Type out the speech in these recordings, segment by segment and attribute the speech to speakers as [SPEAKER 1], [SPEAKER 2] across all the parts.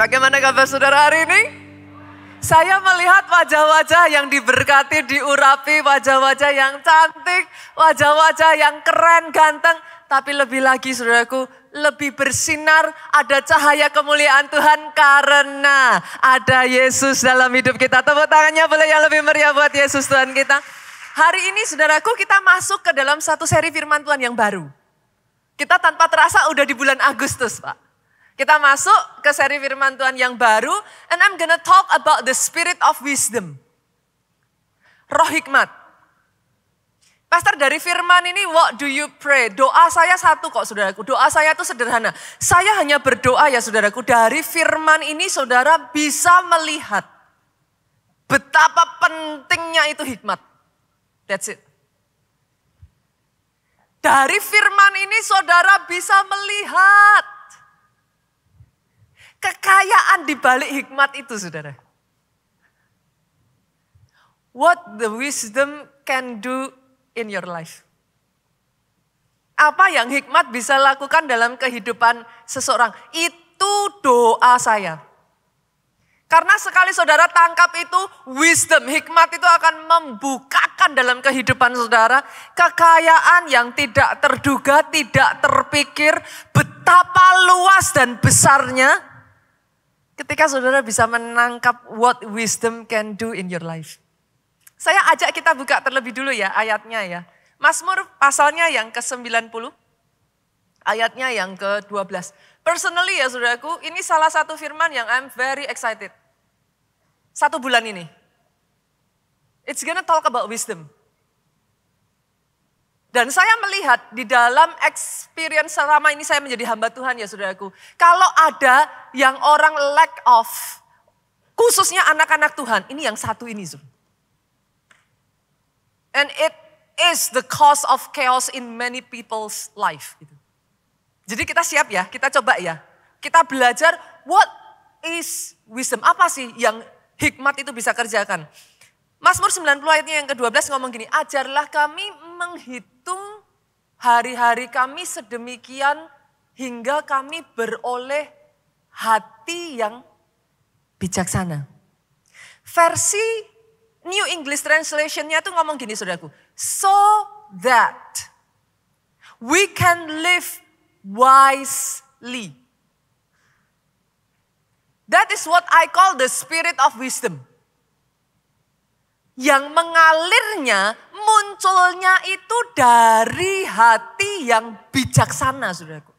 [SPEAKER 1] Bagaimana kabar saudara hari ini? Saya melihat wajah-wajah yang diberkati, diurapi, wajah-wajah yang cantik, wajah-wajah yang keren, ganteng. Tapi lebih lagi saudaraku, lebih bersinar, ada cahaya kemuliaan Tuhan karena ada Yesus dalam hidup kita. Tepuk tangannya boleh yang lebih meriah buat Yesus Tuhan kita. Hari ini saudaraku kita masuk ke dalam satu seri firman Tuhan yang baru. Kita tanpa terasa udah di bulan Agustus, Pak. Kita masuk ke seri firman Tuhan yang baru. And I'm gonna talk about the spirit of wisdom. Roh hikmat. Pastor, dari firman ini what do you pray? Doa saya satu kok saudaraku. Doa saya itu sederhana. Saya hanya berdoa ya saudaraku. Dari firman ini saudara bisa melihat betapa pentingnya itu hikmat. That's it. Dari firman ini saudara bisa melihat kekayaan di balik hikmat itu saudara. What the wisdom can do in your life. Apa yang hikmat bisa lakukan dalam kehidupan seseorang. Itu doa saya. Karena sekali saudara tangkap itu, wisdom, hikmat itu akan membukakan dalam kehidupan saudara. Kekayaan yang tidak terduga, tidak terpikir, betapa luas dan besarnya. Ketika saudara bisa menangkap what wisdom can do in your life. Saya ajak kita buka terlebih dulu ya ayatnya ya. Mazmur pasalnya yang ke-90, ayatnya yang ke-12. Personally ya saudaraku, ini salah satu firman yang I'm very excited. 1 bulan ini. It's gonna talk about wisdom. Dan saya melihat di dalam experience selama ini saya menjadi hamba Tuhan ya saudaraku. Kalau ada yang orang lack of, khususnya anak-anak Tuhan, ini yang satu ini. And it is the cause of chaos in many people's life. Jadi kita siap ya, kita coba ya. Kita belajar what is wisdom, apa sih yang hikmat itu bisa kerjakan. Mazmur 90 ayatnya yang ke-12 ngomong gini, ajarlah kami menghitung hari-hari kami sedemikian hingga kami beroleh hati yang bijaksana. Versi New English Translation-nya tuh ngomong gini saudaraku, so that we can live wisely. That is what I call the spirit of wisdom. Yang mengalirnya, munculnya itu dari hati yang bijaksana, saudaraku.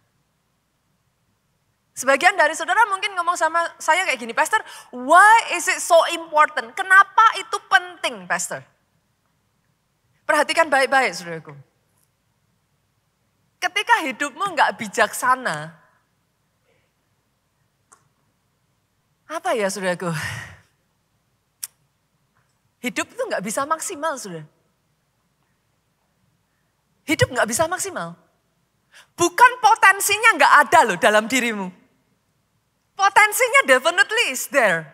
[SPEAKER 1] Sebagian dari saudara mungkin ngomong sama saya kayak gini, Pastor, why is it so important? Kenapa itu penting, Pastor? Perhatikan baik-baik, saudaraku. Ketika hidupmu nggak bijaksana, apa ya saudaraku? Hidup itu nggak bisa maksimal saudara. Hidup nggak bisa maksimal. Bukan potensinya nggak ada loh dalam dirimu. Potensinya definitely is there.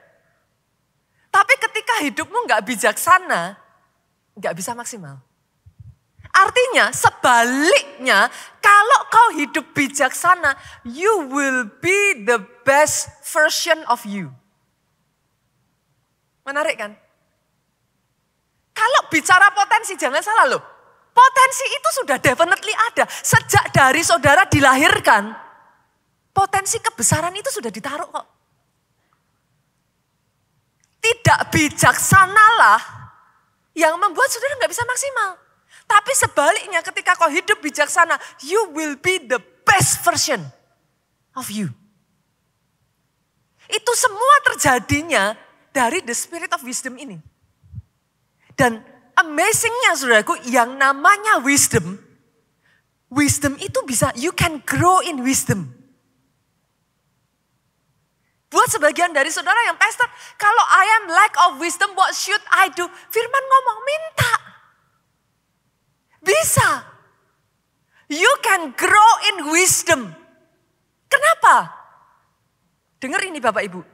[SPEAKER 1] Tapi ketika hidupmu nggak bijaksana, nggak bisa maksimal. Artinya sebaliknya, kalau kau hidup bijaksana, you will be the best version of you. Menarik kan? Kalau bicara potensi, jangan salah loh. Potensi itu sudah definitely ada. Sejak dari saudara dilahirkan, potensi kebesaran itu sudah ditaruh kok. Tidak bijaksanalah yang membuat saudara nggak bisa maksimal. Tapi sebaliknya ketika kau hidup bijaksana, you will be the best version of you. Itu semua terjadinya dari the spirit of wisdom ini. Dan amazingnya saudaraku, yang namanya wisdom, wisdom itu bisa, you can grow in wisdom. Buat sebagian dari saudara yang pastor, kalau I am lack of wisdom, what should I do? Firman ngomong, minta. Bisa. You can grow in wisdom. Kenapa? Dengar ini Bapak Ibu.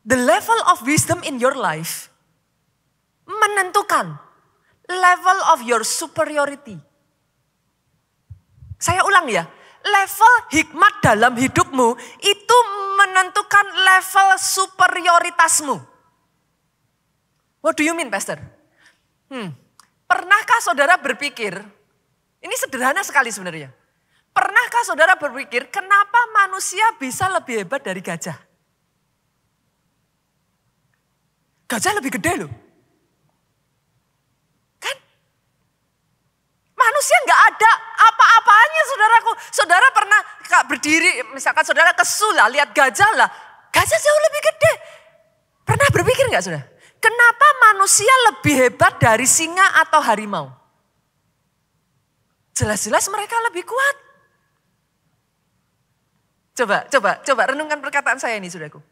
[SPEAKER 1] The level of wisdom in your life menentukan level of your superiority. Saya ulang ya. Level hikmat dalam hidupmu itu menentukan level superioritasmu. What do you mean, Pastor? Pernahkah saudara berpikir, ini sederhana sekali sebenarnya. Pernahkah saudara berpikir, kenapa manusia bisa lebih hebat dari gajah? Gajah lebih gede loh. Kan? Manusia nggak ada apa-apanya saudaraku. Saudara pernah berdiri, misalkan saudara kesul lah, lihat gajah lah. Gajah jauh lebih gede. Pernah berpikir nggak saudara? Kenapa manusia lebih hebat dari singa atau harimau? Jelas-jelas mereka lebih kuat. Coba renungkan perkataan saya ini saudaraku.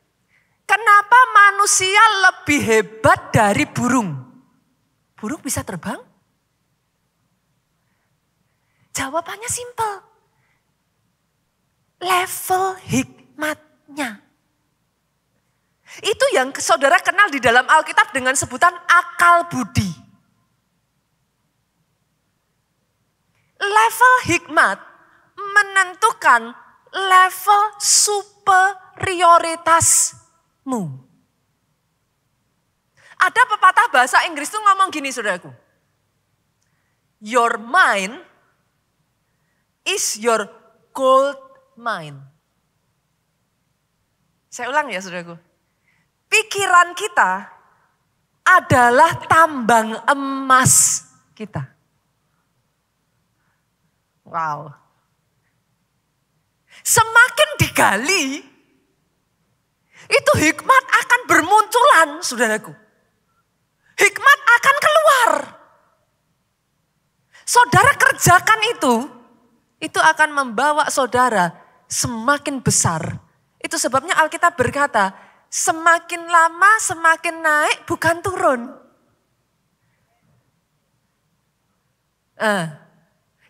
[SPEAKER 1] Kenapa manusia lebih hebat dari burung? Burung bisa terbang? Jawabannya simpel. Level hikmatnya. Itu yang saudara kenal di dalam Alkitab dengan sebutan akal budi. Level hikmat menentukan level superioritasmu. Ada pepatah bahasa Inggris tuh ngomong gini saudaraku. Your mind is your gold mine. Saya ulang ya saudaraku. Pikiran kita adalah tambang emas kita. Wow. Semakin digali, itu hikmat akan bermunculan, saudaraku. Hikmat akan keluar. Saudara kerjakan itu akan membawa saudara semakin besar. Itu sebabnya Alkitab berkata, semakin lama semakin naik bukan turun.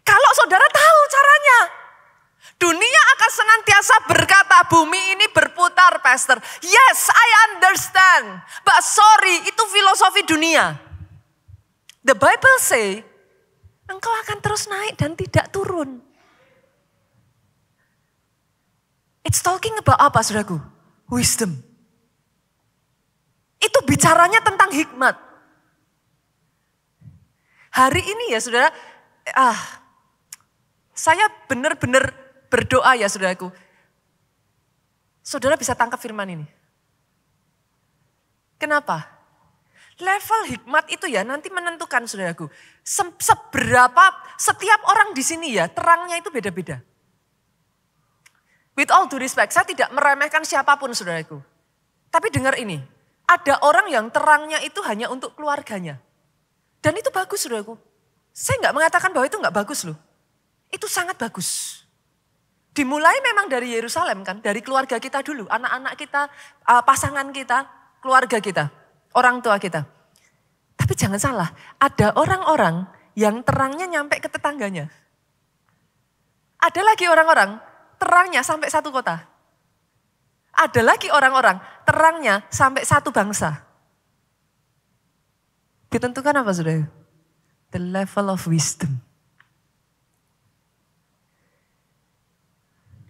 [SPEAKER 1] Kalau saudara tahu caranya, dunia akan senantiasa berkata bumi ini berputar, Pastor. Yes, I understand. But sorry, itu filosofi dunia. The Bible say, engkau akan terus naik dan tidak turun. It's talking about apa, saudaraku? Wisdom. Itu bicaranya tentang hikmat. Hari ini ya saudara, saya benar-benar berdoa ya saudaraku. Saudara bisa tangkap firman ini. Kenapa? Level hikmat itu ya nanti menentukan saudaraku. Setiap orang di sini ya terangnya itu beda-beda. With all due respect, saya tidak meremehkan siapapun saudaraku. Tapi dengar ini. Ada orang yang terangnya itu hanya untuk keluarganya. Dan itu bagus saudaraku. Saya nggak mengatakan bahwa itu nggak bagus loh. Itu sangat bagus. Dimulai memang dari Yerusalem kan. Dari keluarga kita dulu. Anak-anak kita, pasangan kita, keluarga kita. Orang tua kita. Tapi jangan salah. Ada orang-orang yang terangnya nyampe ke tetangganya. Ada lagi orang-orang terangnya sampai satu kota. Ada lagi orang-orang terangnya sampai satu bangsa. Ditentukan apa saudara? The level of wisdom.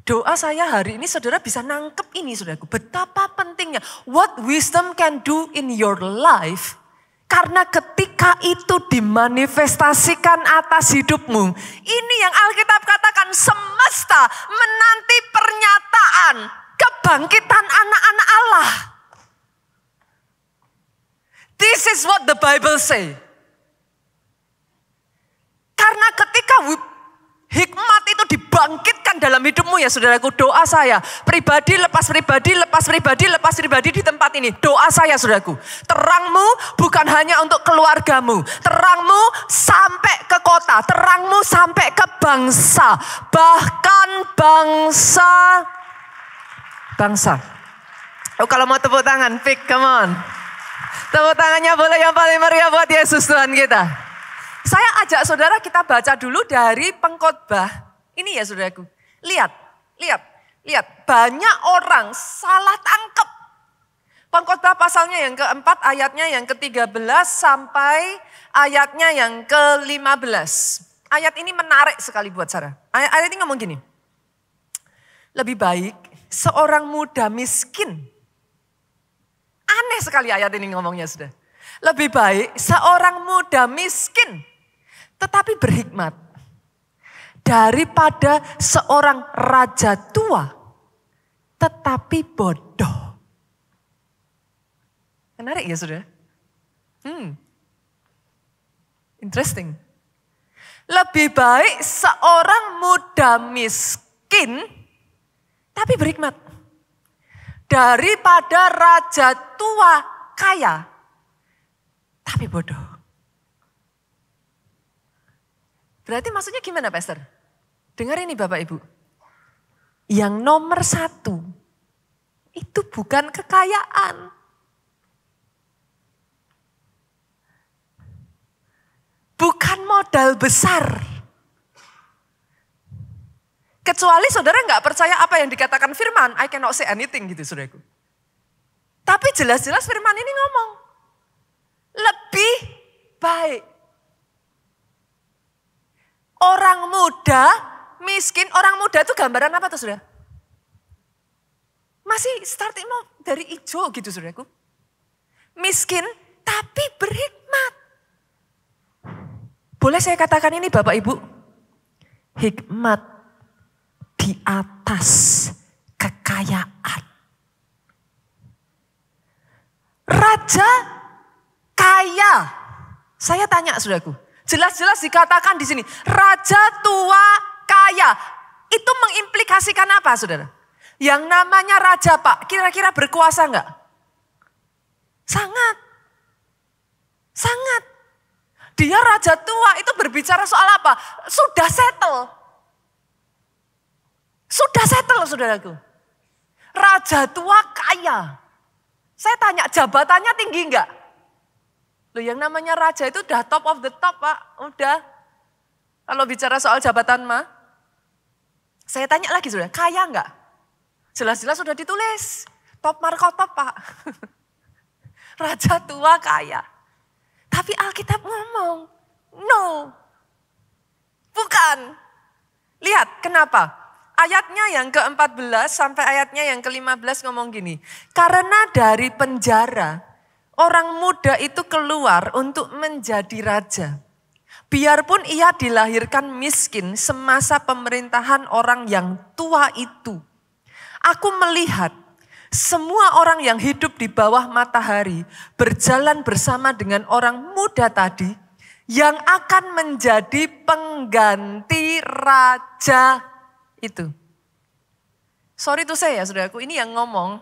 [SPEAKER 1] Doa saya hari ini saudara bisa nangkep ini saudaraku. Betapa pentingnya what wisdom can do in your life. Karena ketika itu dimanifestasikan atas hidupmu. Ini yang Alkitab katakan semesta menanti pernyataan kebangkitan anak-anak Allah. This is what the Bible say. Karena ketika hikmat itu dibangkitkan dalam hidupmu ya saudaraku, doa saya pribadi lepas pribadi di tempat ini. Doa saya saudaraku, terangmu bukan hanya untuk keluargamu, terangmu sampai ke kota, terangmu sampai ke bangsa, bahkan bangsa. Oh kalau mau tepuk tangan, pick, come on. Tepuk tangannya boleh yang paling meriah buat Yesus Tuhan kita. Saya ajak saudara kita baca dulu dari Pengkhotbah. Ini ya saudaraku. Lihat. Banyak orang salah tangkap. Pengkhotbah pasalnya yang keempat, ayatnya yang ke-13 sampai ayatnya yang ke-15. Ayat ini menarik sekali buat saya. Ayat ini ngomong gini. Lebih baik seorang muda miskin. Aneh sekali ayat ini ngomongnya sudah. Lebih baik seorang muda miskin tetapi berhikmat daripada seorang raja tua tetapi bodoh. Menarik ya saudara? Interesting. Lebih baik seorang muda miskin tapi berhikmat daripada raja tua kaya tapi bodoh. Berarti maksudnya gimana Pastor? Dengar ini Bapak Ibu. Yang nomor 1 itu bukan kekayaan. Bukan modal besar. Kecuali saudara nggak percaya apa yang dikatakan firman, I cannot say anything gitu saudaraku. Tapi jelas-jelas firman ini ngomong, lebih baik orang muda, miskin, orang muda itu gambaran apa tuh saudara? Masih starting mau dari hijau gitu saudaraku. Miskin tapi berhikmat. Boleh saya katakan ini Bapak Ibu? Hikmat di atas kekayaan. Raja kaya. Saya tanya saudaraku. Jelas-jelas dikatakan di sini. Raja tua kaya. Itu mengimplikasikan apa saudara? Yang namanya raja Pak, kira-kira berkuasa enggak? Sangat. Sangat. Dia raja tua itu berbicara soal apa? Sudah settle. Sudah settle saudaraku. Raja tua kaya. Saya tanya jabatannya tinggi enggak? Loh yang namanya raja itu udah top of the top Pak. Udah. Kalau bicara soal jabatan mah. Saya tanya lagi saudara, kaya enggak? Jelas-jelas sudah ditulis. Top markotop Pak. Raja tua kaya. Tapi Alkitab ngomong, no, bukan. Lihat kenapa? Ayatnya yang ke-14 sampai ayatnya yang ke-15 ngomong gini. Karena dari penjara, orang muda itu keluar untuk menjadi raja. Biarpun ia dilahirkan miskin semasa pemerintahan orang yang tua itu. Aku melihat semua orang yang hidup di bawah matahari berjalan bersama dengan orang muda tadi yang akan menjadi pengganti raja itu. Sorry to say ya saudaraku, ini yang ngomong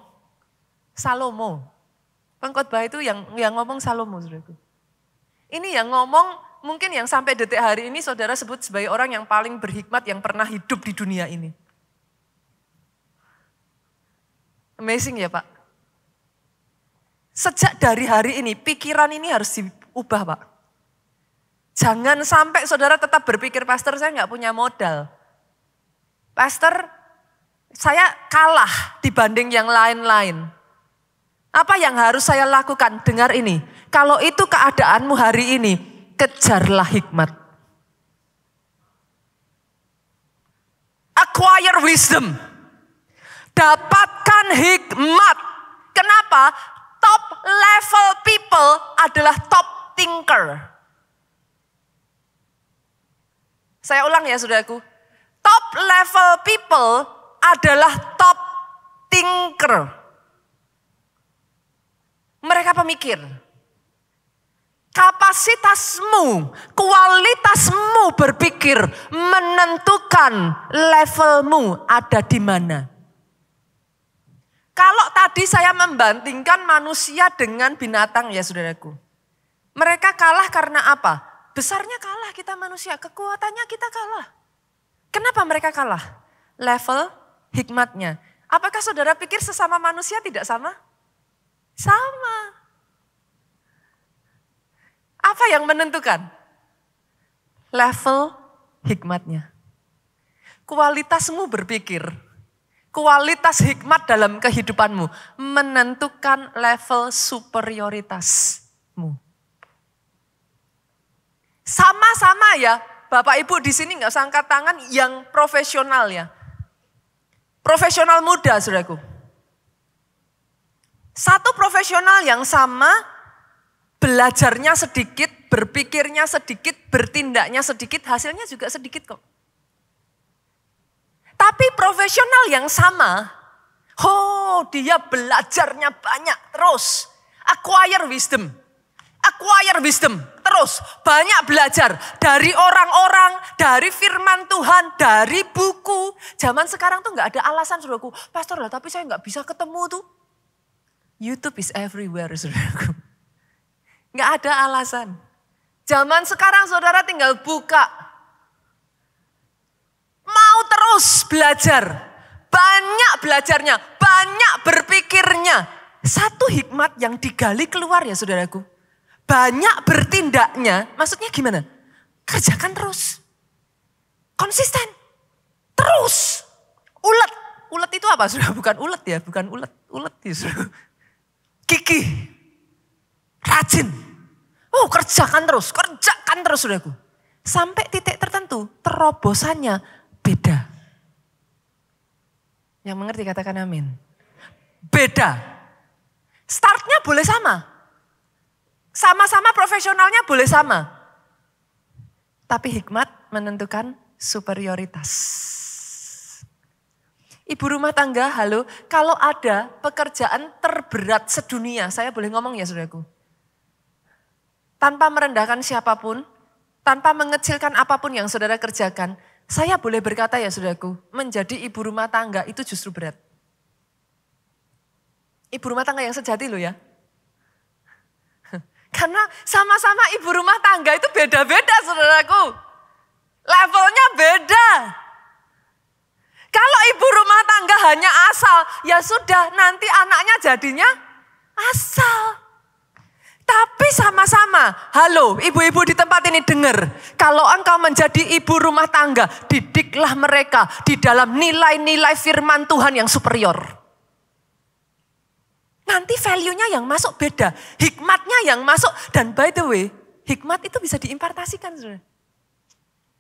[SPEAKER 1] Salomo. Pengkhotbah itu yang ngomong Salomo saudaraku. Ini yang ngomong mungkin yang sampai detik hari ini saudara sebut sebagai orang yang paling berhikmat yang pernah hidup di dunia ini. Amazing ya Pak. Sejak dari hari ini pikiran ini harus diubah Pak. Jangan sampai saudara tetap berpikir pastor saya nggak punya modal. Pastor saya kalah dibanding yang lain-lain. Apa yang harus saya lakukan? Dengar ini. Kalau itu keadaanmu hari ini, kejarlah hikmat. Acquire wisdom. Dapatkan hikmat. Kenapa? Top level people adalah top thinker. Saya ulang ya saudaraku. Top level people adalah top thinker. Mereka pemikir. Kapasitasmu, kualitasmu berpikir menentukan levelmu ada di mana. Kalau tadi saya membandingkan manusia dengan binatang ya saudaraku. Mereka kalah karena apa? Besarnya kalah kita manusia, kekuatannya kita kalah. Kenapa mereka kalah? Level hikmatnya. Apakah saudara pikir sesama manusia tidak sama? Sama. Apa yang menentukan? Level hikmatnya. Kualitasmu berpikir. Kualitas hikmat dalam kehidupanmu menentukan level superioritasmu. Sama-sama ya, Bapak Ibu di sini nggak usah angkat tangan yang profesional ya. Profesional muda, saudaraku. Satu profesional yang sama, belajarnya sedikit, berpikirnya sedikit, bertindaknya sedikit, hasilnya juga sedikit kok. Tapi profesional yang sama, dia belajarnya banyak terus. Acquire wisdom, terus banyak belajar dari orang-orang, dari firman Tuhan, dari buku. Zaman sekarang tuh gak ada alasan saudaraku, pastor lah tapi saya gak bisa ketemu tuh. YouTube is everywhere saudaraku. Gak ada alasan. Zaman sekarang saudara tinggal buka. Mau terus belajar, banyak belajarnya, banyak berpikirnya. Satu hikmat yang digali keluar ya saudaraku. Banyak bertindaknya, maksudnya gimana? Kerjakan terus. Konsisten. Terus. Ulet. Ulet itu apa? Sudah bukan ulet ya, bukan ulet. Ulet itu. Gigih. Rajin. Kerjakan terus saudaraku. Sampai titik tertentu, terobosannya beda. Yang mengerti katakan amin. Beda. Startnya boleh sama. Sama-sama profesionalnya boleh sama. Tapi hikmat menentukan superioritas. Ibu rumah tangga, halo. Kalau ada pekerjaan terberat sedunia, saya boleh ngomong ya saudaraku. Tanpa merendahkan siapapun, tanpa mengecilkan apapun yang saudara kerjakan, saya boleh berkata ya saudaraku, menjadi ibu rumah tangga itu justru berat. Ibu rumah tangga yang sejati loh ya. Karena sama-sama ibu rumah tangga itu beda-beda saudaraku. Levelnya beda. Kalau ibu rumah tangga hanya asal, ya sudah nanti anaknya jadinya asal. Tapi sama-sama, halo ibu-ibu di tempat ini dengar. Kalau engkau menjadi ibu rumah tangga, didiklah mereka di dalam nilai-nilai firman Tuhan yang superior. Nanti value-nya yang masuk beda, hikmatnya yang masuk. Dan by the way, hikmat itu bisa diimpartasikan saudara.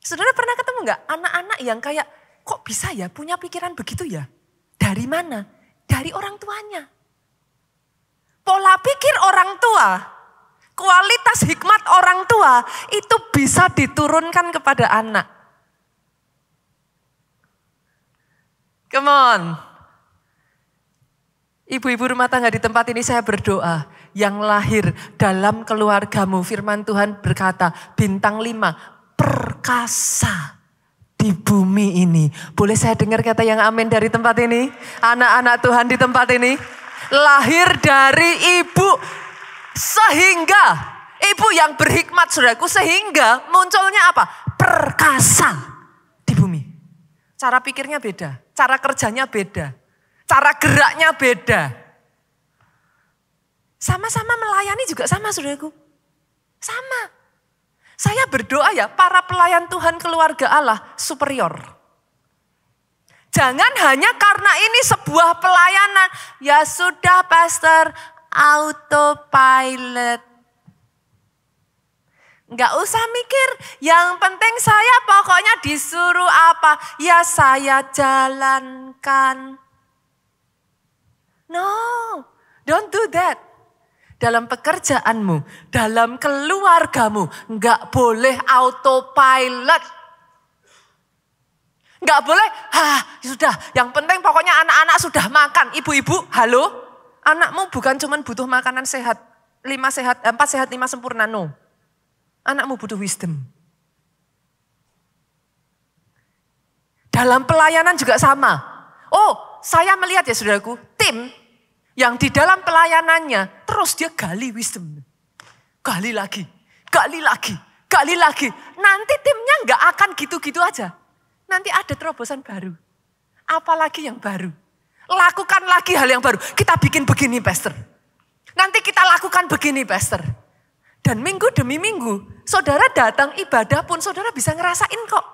[SPEAKER 1] Saudara pernah ketemu gak anak-anak yang kayak, kok bisa ya punya pikiran begitu ya? Dari mana? Dari orang tuanya. Pola pikir orang tua, kualitas hikmat orang tua itu bisa diturunkan kepada anak. Come on. Ibu-ibu rumah tangga di tempat ini saya berdoa. Yang lahir dalam keluargamu, firman Tuhan berkata, bintang 5, perkasa di bumi ini. Boleh saya dengar kata yang amin dari tempat ini? Anak-anak Tuhan di tempat ini. Lahir dari ibu sehingga, ibu yang berhikmat saudaraku, sehingga munculnya apa? Perkasa di bumi. Cara pikirnya beda, cara kerjanya beda. Cara geraknya beda. Sama-sama melayani juga sama saudaraku. Sama. Saya berdoa ya para pelayan Tuhan keluarga Allah superior. Jangan hanya karena ini sebuah pelayanan. Ya sudah pastor, autopilot. Enggak usah mikir, yang penting saya pokoknya disuruh apa, ya saya jalankan. No, don't do that. Dalam pekerjaanmu, dalam keluargamu, enggak boleh autopilot. Enggak boleh, sudah, yang penting pokoknya anak-anak sudah makan. Ibu-ibu, halo, anakmu bukan cuma butuh makanan sehat, 4 sehat 5 sempurna, no. Anakmu butuh wisdom. Dalam pelayanan juga sama. Saya melihat ya saudaraku, tim yang di dalam pelayanannya terus dia gali wisdom. Gali lagi. Nanti timnya enggak akan gitu-gitu aja. Nanti ada terobosan baru. Apalagi yang baru. Lakukan lagi hal yang baru. Kita bikin begini pastor. Nanti kita lakukan begini pastor. Dan minggu demi minggu, saudara datang ibadah pun saudara bisa ngerasain kok.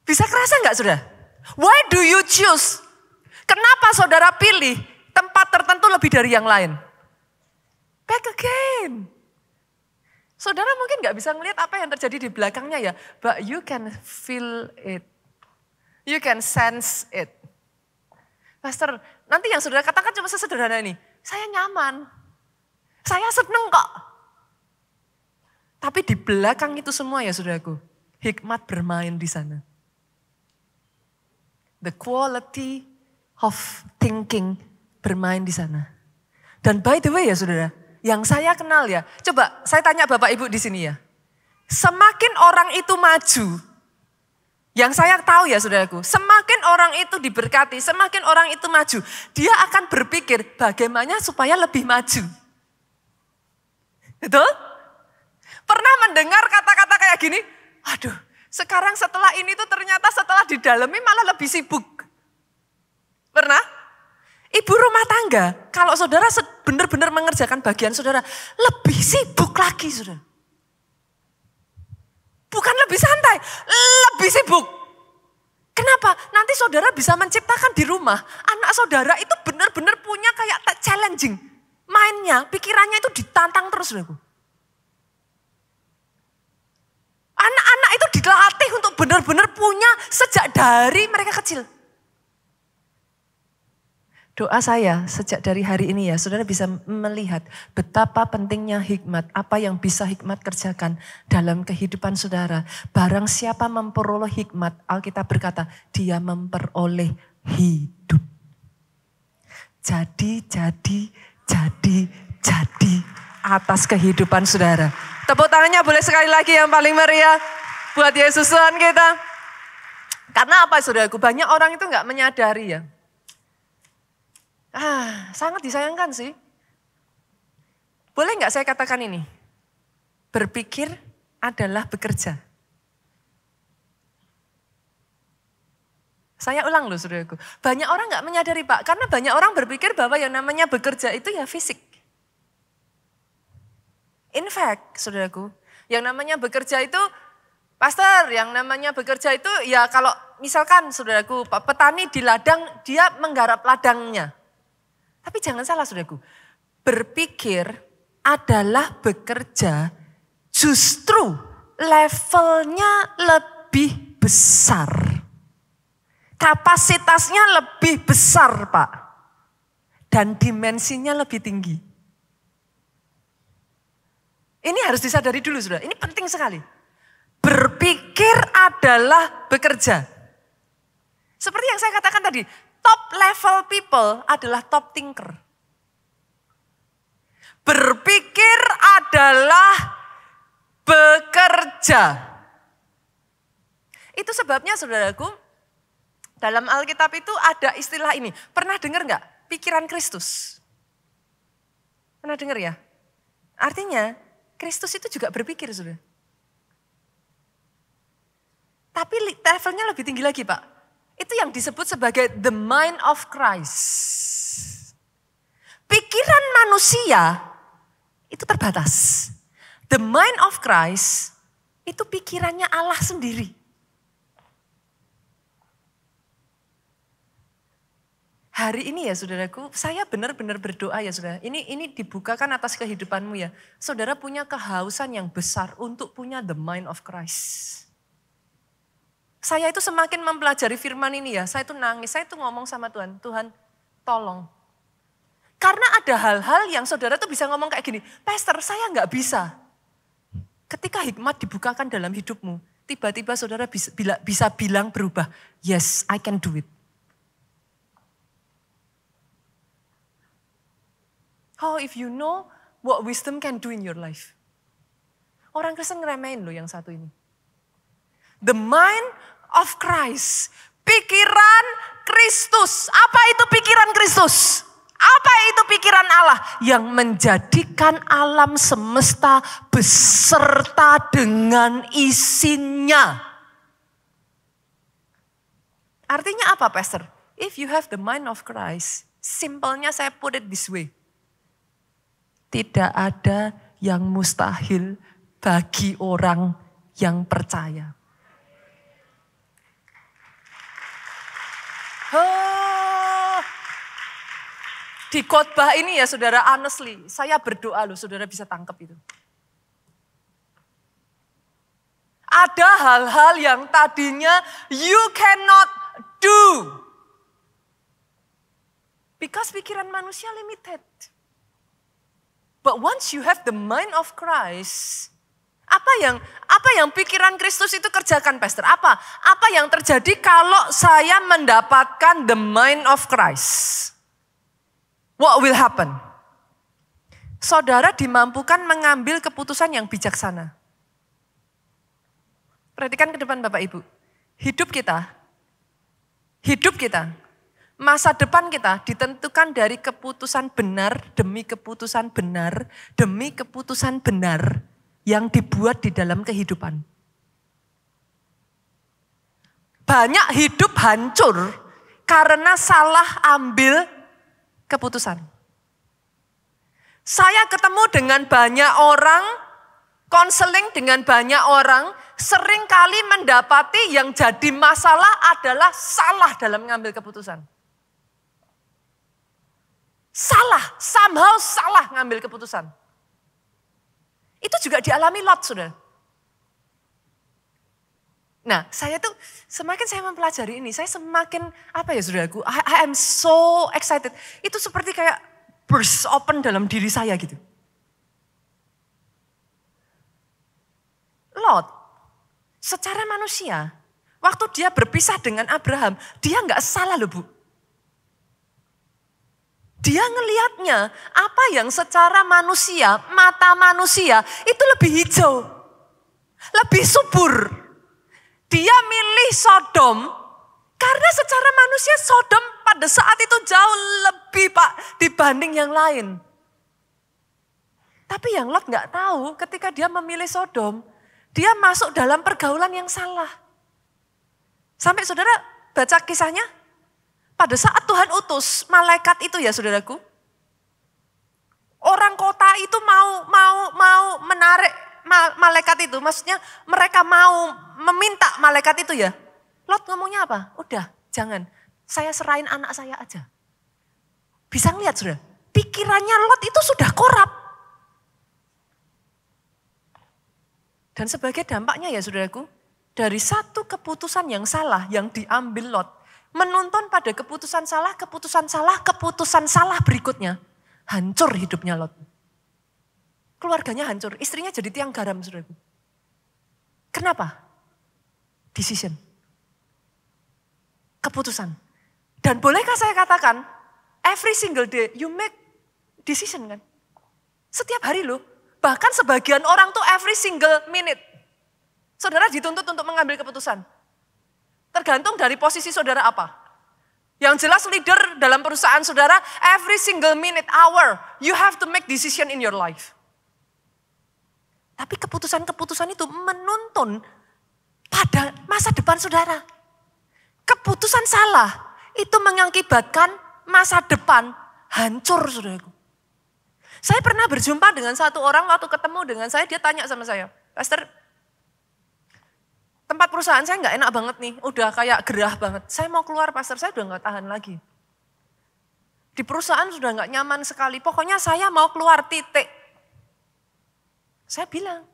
[SPEAKER 1] Bisa kerasa enggak saudara? Why do you choose? Kenapa saudara pilih tempat tertentu lebih dari yang lain? Back again. Saudara mungkin gak bisa ngelihat apa yang terjadi di belakangnya ya. But you can feel it. You can sense it. Pastor, nanti yang saudara katakan cuma sesederhana ini. Saya nyaman, saya seneng kok. Tapi di belakang itu semua ya saudaraku, hikmat bermain di sana. The quality of thinking bermain di sana. Dan by the way ya saudara, yang saya kenal ya, coba saya tanya Bapak Ibu di sini ya. Semakin orang itu maju, yang saya tahu ya saudaraku, semakin orang itu diberkati, semakin orang itu maju, dia akan berpikir bagaimana supaya lebih maju. Betul? Pernah mendengar kata-kata kayak gini, aduh sekarang setelah ini tuh ternyata setelah didalami malah lebih sibuk. Pernah? Ibu rumah tangga, kalau saudara benar-benar mengerjakan bagian saudara, lebih sibuk lagi saudara. Bukan lebih santai, lebih sibuk. Kenapa? Nanti saudara bisa menciptakan di rumah, anak saudara itu benar-benar punya kayak challenging. Mainnya, pikirannya itu ditantang terus saudaraku. Anak-anak itu dilatih untuk benar-benar punya sejak dari mereka kecil. Doa saya sejak dari hari ini ya, saudara bisa melihat betapa pentingnya hikmat, apa yang bisa hikmat kerjakan dalam kehidupan saudara. Barang siapa memperoleh hikmat, Alkitab berkata, dia memperoleh hidup. Jadi atas kehidupan saudara. Tepuk tangannya boleh sekali lagi yang paling meriah buat Yesus Tuhan kita. Karena apa saudaraku, banyak orang itu gak menyadari ya. Sangat disayangkan sih. Boleh gak saya katakan ini? Berpikir adalah bekerja. Saya ulang loh saudaraku. Banyak orang gak menyadari Pak, karena banyak orang berpikir bahwa yang namanya bekerja itu ya fisik. In fact, saudaraku, yang namanya bekerja itu, pastor, yang namanya bekerja itu ya kalau misalkan saudaraku, petani di ladang, dia menggarap ladangnya. Tapi jangan salah saudaraku, berpikir adalah bekerja justru levelnya lebih besar. Kapasitasnya lebih besar Pak. Dan dimensinya lebih tinggi. Ini harus disadari dulu saudara, ini penting sekali. Berpikir adalah bekerja. Seperti yang saya katakan tadi, top level people adalah top thinker. Berpikir adalah bekerja. Itu sebabnya saudaraku, dalam Alkitab itu ada istilah ini. Pernah dengar nggak? Pikiran Kristus. Pernah dengar ya? Artinya Kristus itu juga berpikir saudara. Tapi levelnya lebih tinggi lagi Pak. Itu yang disebut sebagai the mind of Christ. Pikiran manusia itu terbatas. The mind of Christ itu pikirannya Allah sendiri. Hari ini ya saudaraku, saya benar-benar berdoa ya saudara. Ini dibukakan atas kehidupanmu ya. Saudara punya kehausan yang besar untuk punya the mind of Christ. Saya itu semakin mempelajari firman ini ya, saya itu nangis, saya itu ngomong sama Tuhan, Tuhan tolong. Karena ada hal-hal yang saudara tuh bisa ngomong kayak gini, Pastor saya gak bisa. Ketika hikmat dibukakan dalam hidupmu, tiba-tiba saudara bisa bilang berubah, yes I can do it. How if you know what wisdom can do in your life. Orang Kristen ngeremehin loh yang satu ini. The mind of Christ. Pikiran Kristus. Apa itu pikiran Kristus? Apa itu pikiran Allah? Yang menjadikan alam semesta beserta dengan isinya. Artinya apa Pastor? If you have the mind of Christ, simpelnya saya put it this way. Tidak ada yang mustahil bagi orang yang percaya. Di khotbah ini ya saudara, honestly, saya berdoa loh saudara bisa tangkap itu. Ada hal-hal yang tadinya you cannot do. Because pikiran manusia limited. But once you have the mind of Christ, apa yang pikiran Kristus itu kerjakan, Pastor? Apa yang terjadi kalau saya mendapatkan the mind of Christ? What will happen? Saudara dimampukan mengambil keputusan yang bijaksana. Perhatikan ke depan Bapak Ibu. Hidup kita, masa depan kita ditentukan dari keputusan benar demi keputusan benar demi keputusan benar yang dibuat di dalam kehidupan. Banyak hidup hancur karena salah ambil keputusan. Saya ketemu dengan banyak orang, konseling dengan banyak orang, seringkali mendapati yang jadi masalah adalah salah dalam mengambil keputusan. Somehow salah ngambil keputusan. Itu juga dialami Lot, saudara. Nah, saya tuh semakin saya mempelajari ini, saya semakin saudaraku, I am so excited. Itu seperti kayak burst open dalam diri saya gitu. Lot, secara manusia, waktu dia berpisah dengan Abraham, dia nggak salah loh, Bu. Dia ngelihatnya apa yang secara manusia, mata manusia itu lebih hijau, lebih subur. Dia milih Sodom karena secara manusia Sodom pada saat itu jauh lebih dibanding yang lain. Tapi yang Lot nggak tahu ketika dia memilih Sodom, dia masuk dalam pergaulan yang salah. Sampai saudara baca kisahnya, pada saat Tuhan utus malaikat itu ya saudaraku, orang kota itu mau menarik malaikat itu, maksudnya mereka mau meminta malaikat itu ya. Lot ngomongnya apa? Udah, jangan. Saya serahin anak saya aja. Bisa ngeliat saudara, pikirannya Lot itu sudah korup. Dan sebagai dampaknya ya saudaraku, dari satu keputusan yang salah yang diambil Lot, menuntun pada keputusan salah berikutnya. Hancur hidupnya Lot. Keluarganya hancur, istrinya jadi tiang garam, saudaraku. Kenapa? Decision. Keputusan. Dan bolehkah saya katakan, every single day you make decision kan? Setiap hari loh. Bahkan sebagian orang tuh every single minute. Saudara dituntut untuk mengambil keputusan. Tergantung dari posisi saudara apa. Yang jelas leader dalam perusahaan saudara, every single minute, hour, you have to make decision in your life. Tapi keputusan-keputusan itu menuntun pada masa depan saudara. Keputusan salah itu mengakibatkan masa depan hancur saudaraku. Saya pernah berjumpa dengan satu orang waktu ketemu dengan saya, dia tanya sama saya, Pastor, tempat perusahaan saya nggak enak banget nih, udah kayak gerah banget. Saya mau keluar, Pastor, saya udah nggak tahan lagi. Di perusahaan sudah nggak nyaman sekali, pokoknya saya mau keluar, titik. Saya bilang,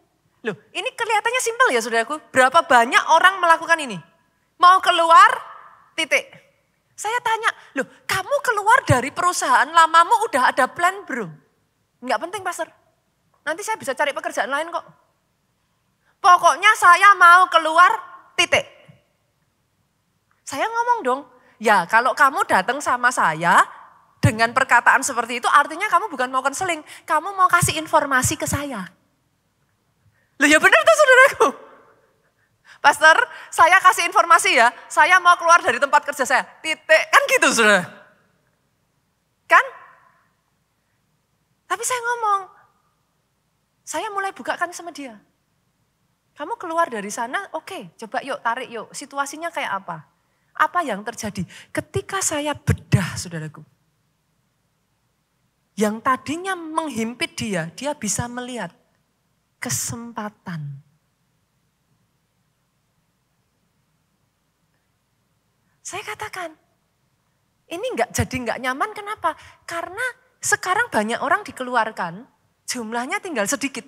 [SPEAKER 1] loh ini kelihatannya simpel ya saudaraku, berapa banyak orang melakukan ini? Mau keluar, titik. Saya tanya, loh kamu keluar dari perusahaan lamamu udah ada plan belum? Nggak penting, Pastor, nanti saya bisa cari pekerjaan lain kok. Pokoknya saya mau keluar, titik. Saya ngomong dong, ya kalau kamu datang sama saya dengan perkataan seperti itu artinya kamu bukan mau konseling, kamu mau kasih informasi ke saya. Loh ya benar tuh saudaraku. Pastor, saya kasih informasi ya, saya mau keluar dari tempat kerja saya, titik. Kan gitu saudara. Kan? Tapi saya ngomong, saya mulai bukakan sama dia. Kamu keluar dari sana, oke, coba yuk, tarik yuk. Situasinya kayak apa? Apa yang terjadi? Ketika saya bedah, saudaraku. Yang tadinya menghimpit dia bisa melihat kesempatan. Saya katakan, ini jadi nggak nyaman, kenapa? Karena sekarang banyak orang dikeluarkan, jumlahnya tinggal sedikit.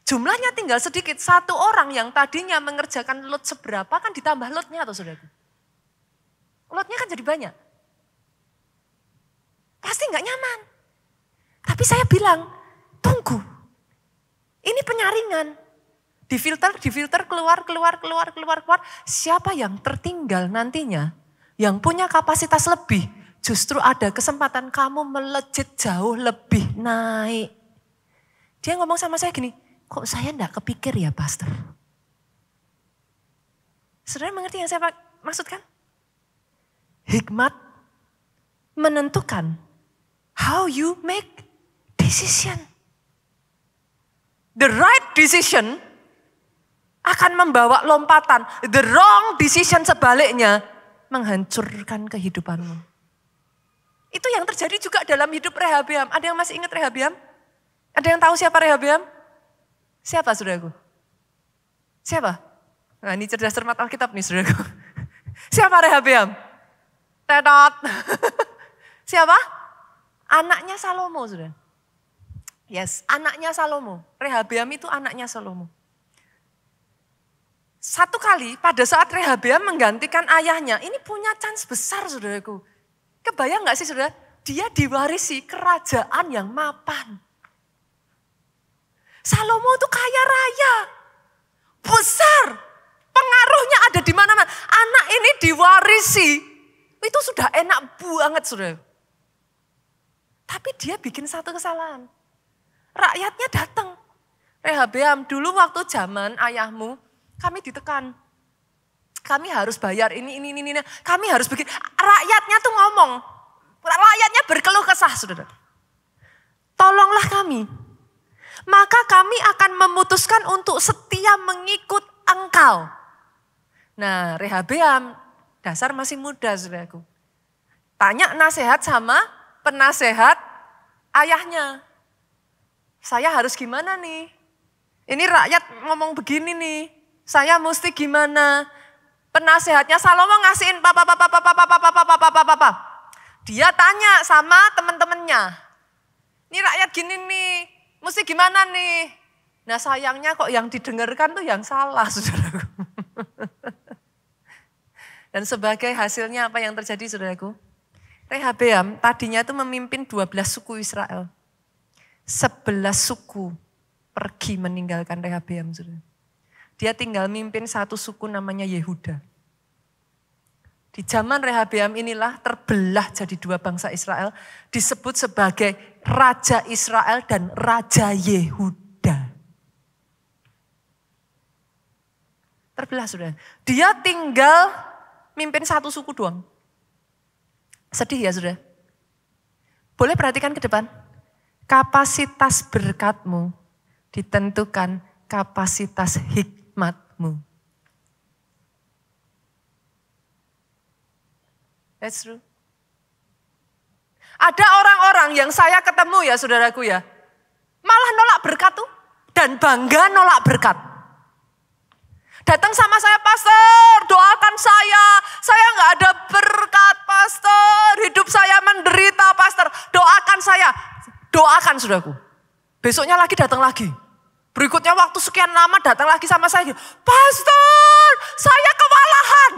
[SPEAKER 1] Jumlahnya tinggal sedikit, satu orang yang tadinya mengerjakan load seberapa kan ditambah loadnya atau saudaraku. Loadnya kan jadi banyak. Pasti nggak nyaman. Tapi saya bilang, tunggu. Ini penyaringan. Difilter, keluar. Siapa yang tertinggal nantinya, yang punya kapasitas lebih, justru ada kesempatan kamu melejit jauh lebih naik. Dia ngomong sama saya gini, kok saya enggak kepikir ya pastor? Saudara mengerti yang saya maksudkan? Hikmat menentukan how you make decision. The right decision akan membawa lompatan. The wrong decision sebaliknya menghancurkan kehidupanmu. Itu yang terjadi juga dalam hidup Rehabeam. Ada yang masih ingat Rehabeam? Ada yang tahu siapa Rehabeam? Siapa saudaraku? Siapa? Nah ini cerdas cermat Alkitab nih saudaraku. Siapa Rehabeam? Tetot. Siapa? Anaknya Salomo saudara. Yes, anaknya Salomo. Rehabeam itu anaknya Salomo. Satu kali pada saat Rehabeam menggantikan ayahnya, ini punya chance besar saudaraku. Kebayang gak sih saudara? Dia diwarisi kerajaan yang mapan. Salomo itu kaya raya, besar, pengaruhnya ada di mana-mana. Anak ini diwarisi, itu sudah enak banget saudara. Tapi dia bikin satu kesalahan. Rakyatnya datang. Rehabeam, dulu waktu zaman ayahmu, kami ditekan. Kami harus bayar ini. Kami harus bikin. Rakyatnya tuh ngomong. Rakyatnya berkeluh kesah saudara. Tolonglah kami. Maka kami akan memutuskan untuk setia mengikut engkau. Nah Rehabeam, dasar masih muda saudaraku. Tanya nasihat sama penasehat ayahnya. Saya harus gimana nih? Ini rakyat ngomong begini nih. Saya mesti gimana? Penasehatnya Salomo ngasihin papa. Dia tanya sama teman-temannya. Ini rakyat gini nih, mesti gimana nih? Nah sayangnya kok yang didengarkan tuh yang salah saudaraku. Dan sebagai hasilnya apa yang terjadi saudaraku? Rehabeam tadinya itu memimpin 12 suku Israel. 11 suku pergi meninggalkan Rehabeam saudara. Dia tinggal mimpin satu suku namanya Yehuda. Di zaman Rehabeam inilah terbelah jadi dua bangsa Israel. Disebut sebagai Raja Israel dan Raja Yehuda. Terbelah saudara. Dia tinggal mimpin satu suku doang. Sedih ya saudara. Boleh perhatikan ke depan. Kapasitas berkatmu ditentukan kapasitas hikmatmu. That's true. Ada orang-orang yang saya ketemu ya saudaraku ya. Malah nolak berkat tuh. Dan bangga nolak berkat. Datang sama saya, pastor doakan saya. Saya gak ada berkat pastor. Hidup saya menderita pastor. Doakan saya. Doakan saudaraku. Besoknya lagi datang lagi. Berikutnya waktu sekian lama datang lagi sama saya. Pastor saya kewalahan.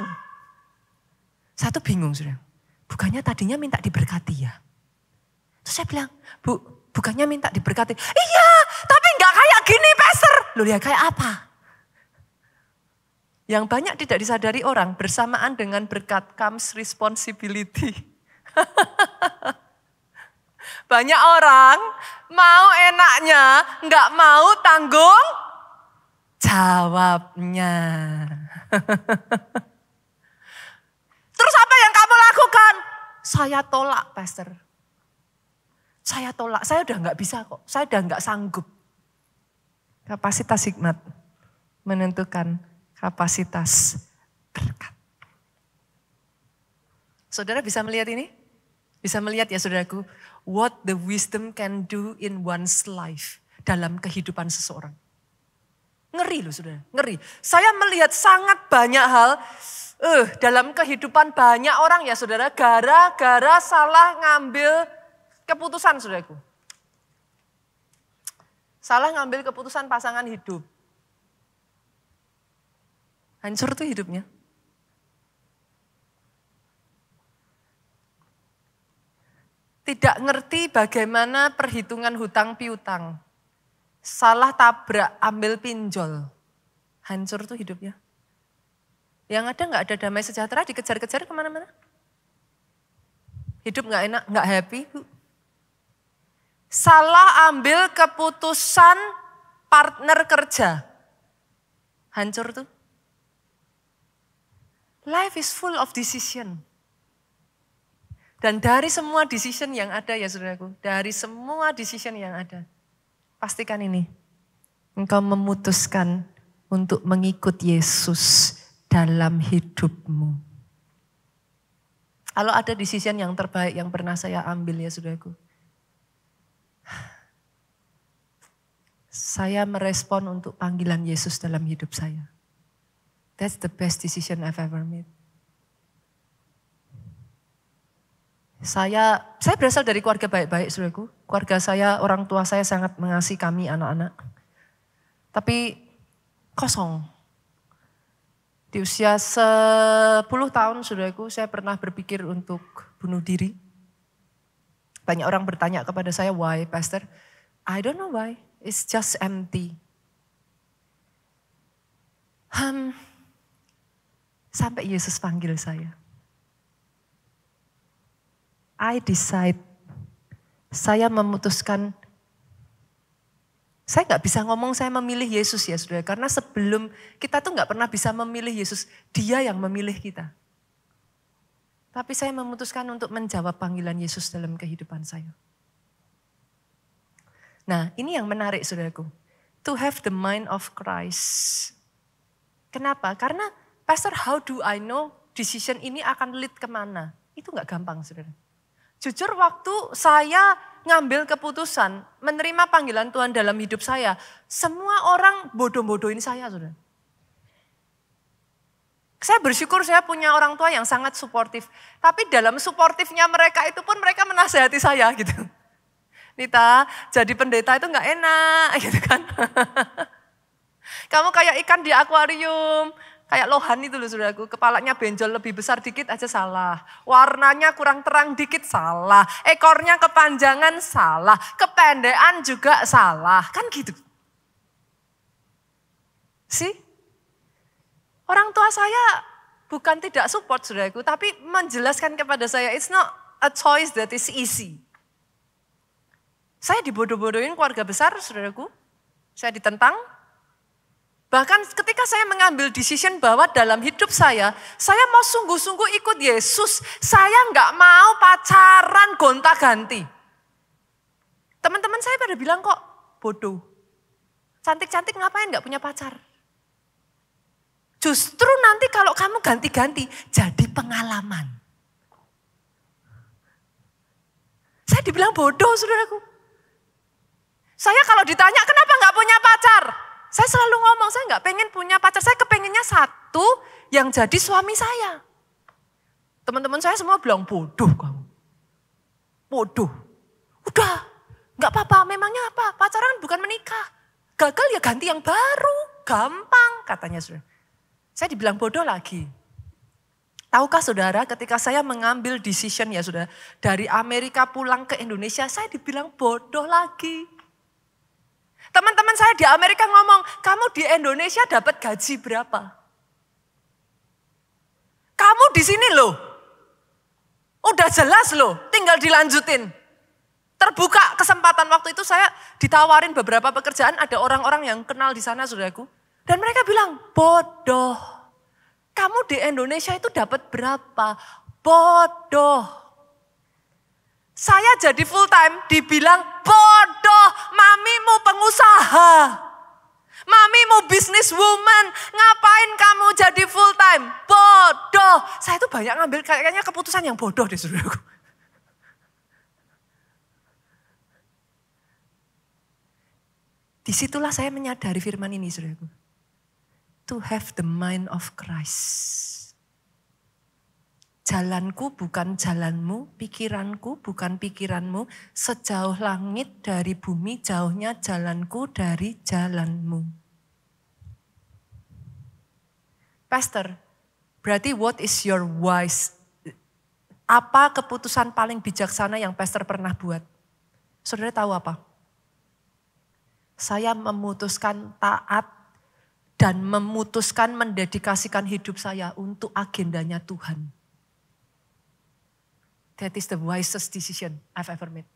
[SPEAKER 1] Saya tuh bingung saudara. Bukannya tadinya minta diberkati ya. Terus saya bilang, Bu, bukannya minta diberkati. Iya, tapi gak kayak gini pastor. Loh ya kayak apa? Yang banyak tidak disadari orang, bersamaan dengan berkat comes responsibility. Banyak orang mau enaknya, gak mau tanggung jawabnya. Terus apa yang kamu lakukan? Saya tolak, pastor. Saya tolak, saya udah gak bisa kok. Saya udah gak sanggup. Kapasitas hikmat menentukan kapasitas berkat. Saudara bisa melihat ini? Bisa melihat ya saudaraku, what the wisdom can do in one's life dalam kehidupan seseorang. Ngeri loh saudara, ngeri. Saya melihat sangat banyak hal dalam kehidupan banyak orang ya saudara, gara-gara salah ngambil keputusan saudaraku. Salah ngambil keputusan pasangan hidup. Hancur tuh hidupnya. Tidak ngerti bagaimana perhitungan hutang piutang. Salah tabrak, ambil pinjol. Hancur tuh hidupnya. Yang ada nggak ada damai sejahtera, dikejar-kejar kemana-mana. Hidup nggak enak, nggak happy. Salah ambil keputusan partner kerja. Hancur tuh. Life is full of decision. Dan dari semua decision yang ada ya saudaraku, dari semua decision yang ada, pastikan ini, engkau memutuskan untuk mengikut Yesus dalam hidupmu. Kalau ada decision yang terbaik yang pernah saya ambil ya saudaraku, saya merespon untuk panggilan Yesus dalam hidup saya. That's the best decision I've ever made. Saya berasal dari keluarga baik-baik, saudaraku. Keluarga saya, orang tua saya sangat mengasihi kami anak-anak. Tapi kosong. Di usia 10 tahun, saudaraku, saya pernah berpikir untuk bunuh diri. Banyak orang bertanya kepada saya, why, Pastor? I don't know why, it's just empty. Sampai Yesus panggil saya. I decide, saya memutuskan, saya gak bisa ngomong saya memilih Yesus ya saudara. Karena sebelum kita tuh gak pernah bisa memilih Yesus, dia yang memilih kita. Tapi saya memutuskan untuk menjawab panggilan Yesus dalam kehidupan saya. Nah ini yang menarik saudaraku. To have the mind of Christ. Kenapa? Karena Pastor, how do I know decision ini akan lead kemana? Itu gak gampang saudara. Jujur waktu saya ngambil keputusan menerima panggilan Tuhan dalam hidup saya, semua orang bodoh-bodohin saya saudara. Saya bersyukur saya punya orang tua yang sangat suportif. Tapi dalam suportifnya mereka itu pun mereka menasihati saya gitu. Nita, jadi pendeta itu gak enak gitu kan. Kamu kayak ikan di akuarium. Kayak lohan itu loh saudaraku, kepalanya benjol lebih besar dikit aja salah. Warnanya kurang terang dikit salah. Ekornya kepanjangan salah. Kependekan juga salah. Kan gitu. Sih? Orang tua saya bukan tidak support saudaraku, tapi menjelaskan kepada saya, it's not a choice that is easy. Saya dibodoh-bodohin keluarga besar saudaraku. Saya ditentang. Bahkan ketika saya mengambil decision bahwa dalam hidup saya mau sungguh-sungguh ikut Yesus. Saya nggak mau pacaran gonta-ganti. Teman-teman saya pada bilang kok bodoh. Cantik-cantik ngapain nggak punya pacar? Justru nanti kalau kamu ganti-ganti jadi pengalaman. Saya dibilang bodoh saudaraku. Saya kalau ditanya kenapa nggak punya pacar? Saya selalu ngomong, saya nggak pengen punya pacar, saya kepengennya satu yang jadi suami saya. Teman-teman saya semua bilang, bodoh kamu. Bodoh. Udah, nggak apa-apa, memangnya apa? Pacaran bukan menikah. Gagal ya ganti yang baru, gampang katanya saudara. Saya dibilang bodoh lagi. Tahukah saudara ketika saya mengambil decision ya saudara, dari Amerika pulang ke Indonesia, saya dibilang bodoh lagi. Teman-teman saya di Amerika ngomong, kamu di Indonesia dapat gaji berapa? Kamu di sini loh, udah jelas loh, tinggal dilanjutin. Terbuka kesempatan waktu itu saya ditawarin beberapa pekerjaan, ada orang-orang yang kenal di sana saudaraku. Dan mereka bilang, bodoh, kamu di Indonesia itu dapat berapa? Bodoh. Saya jadi full time dibilang bodoh, mamimu pengusaha, mamimu businesswoman, ngapain kamu jadi full time? Bodoh. Saya tuh banyak ngambil kayaknya keputusan yang bodoh deh saudaraku. Disitulah saya menyadari firman ini saudaraku. To have the mind of Christ. Jalanku bukan jalanmu, pikiranku bukan pikiranmu, sejauh langit dari bumi jauhnya jalanku dari jalanmu. Pastor, berarti what is your wise Apa keputusan paling bijaksana yang pastor pernah buat? Saudara tahu apa? Saya memutuskan taat dan memutuskan mendedikasikan hidup saya untuk agendanya Tuhan. That is the wisest decision I've ever made.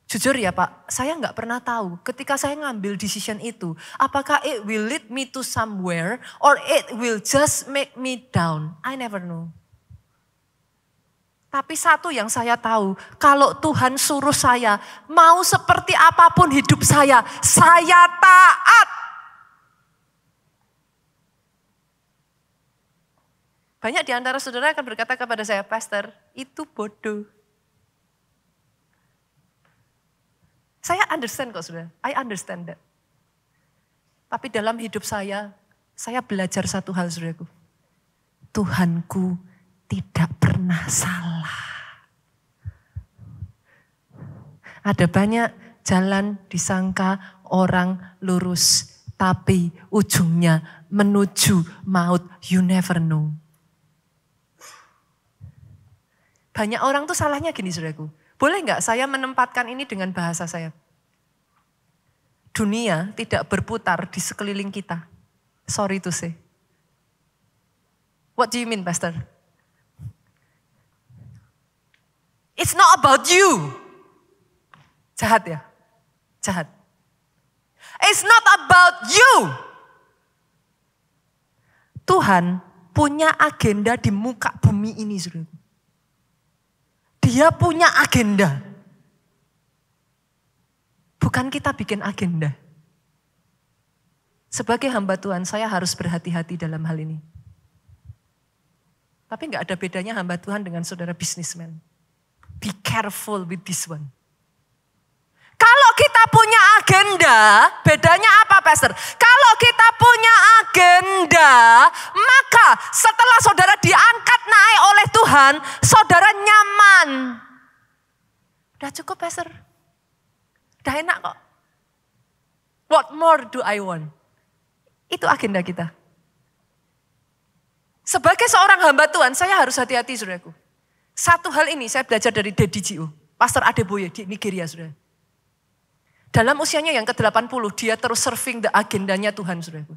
[SPEAKER 1] Jujur ya Pak, saya nggak pernah tahu ketika saya ngambil decision itu, apakah it will lead me to somewhere or it will just make me down. I never know. Tapi satu yang saya tahu, kalau Tuhan suruh saya, mau seperti apapun hidup saya taat. Banyak di antara saudara akan berkata kepada saya, Pastor, itu bodoh. Saya understand kok saudara, I understand that. Tapi dalam hidup saya belajar satu hal saudaraku. Tuhanku tidak pernah salah. Ada banyak jalan disangka orang lurus, tapi ujungnya menuju maut, you never know. Banyak orang tuh salahnya gini saudaraku. Boleh nggak saya menempatkan ini dengan bahasa saya? Dunia tidak berputar di sekeliling kita. Sorry to say. What do you mean, Pastor? It's not about you. Jahat ya? Jahat. It's not about you. Tuhan punya agenda di muka bumi ini, saudara. Dia punya agenda. Bukan kita bikin agenda. Sebagai hamba Tuhan, saya harus berhati-hati dalam hal ini. Tapi nggak ada bedanya hamba Tuhan dengan saudara businessman. Be careful with this one. Kalau kita punya agenda, bedanya apa Pastor? Kalau kita punya agenda, maka setelah saudara diangkat naik oleh Tuhan, saudara nyaman. Udah cukup Pastor? Udah enak kok. What more do I want? Itu agenda kita. Sebagai seorang hamba Tuhan, saya harus hati-hati saudaraku. Satu hal ini saya belajar dari Daddy G.O. Pastor Adeboye di Nigeria saudara. Dalam usianya yang ke-80, dia terus serving the agendanya Tuhan, saudaraku.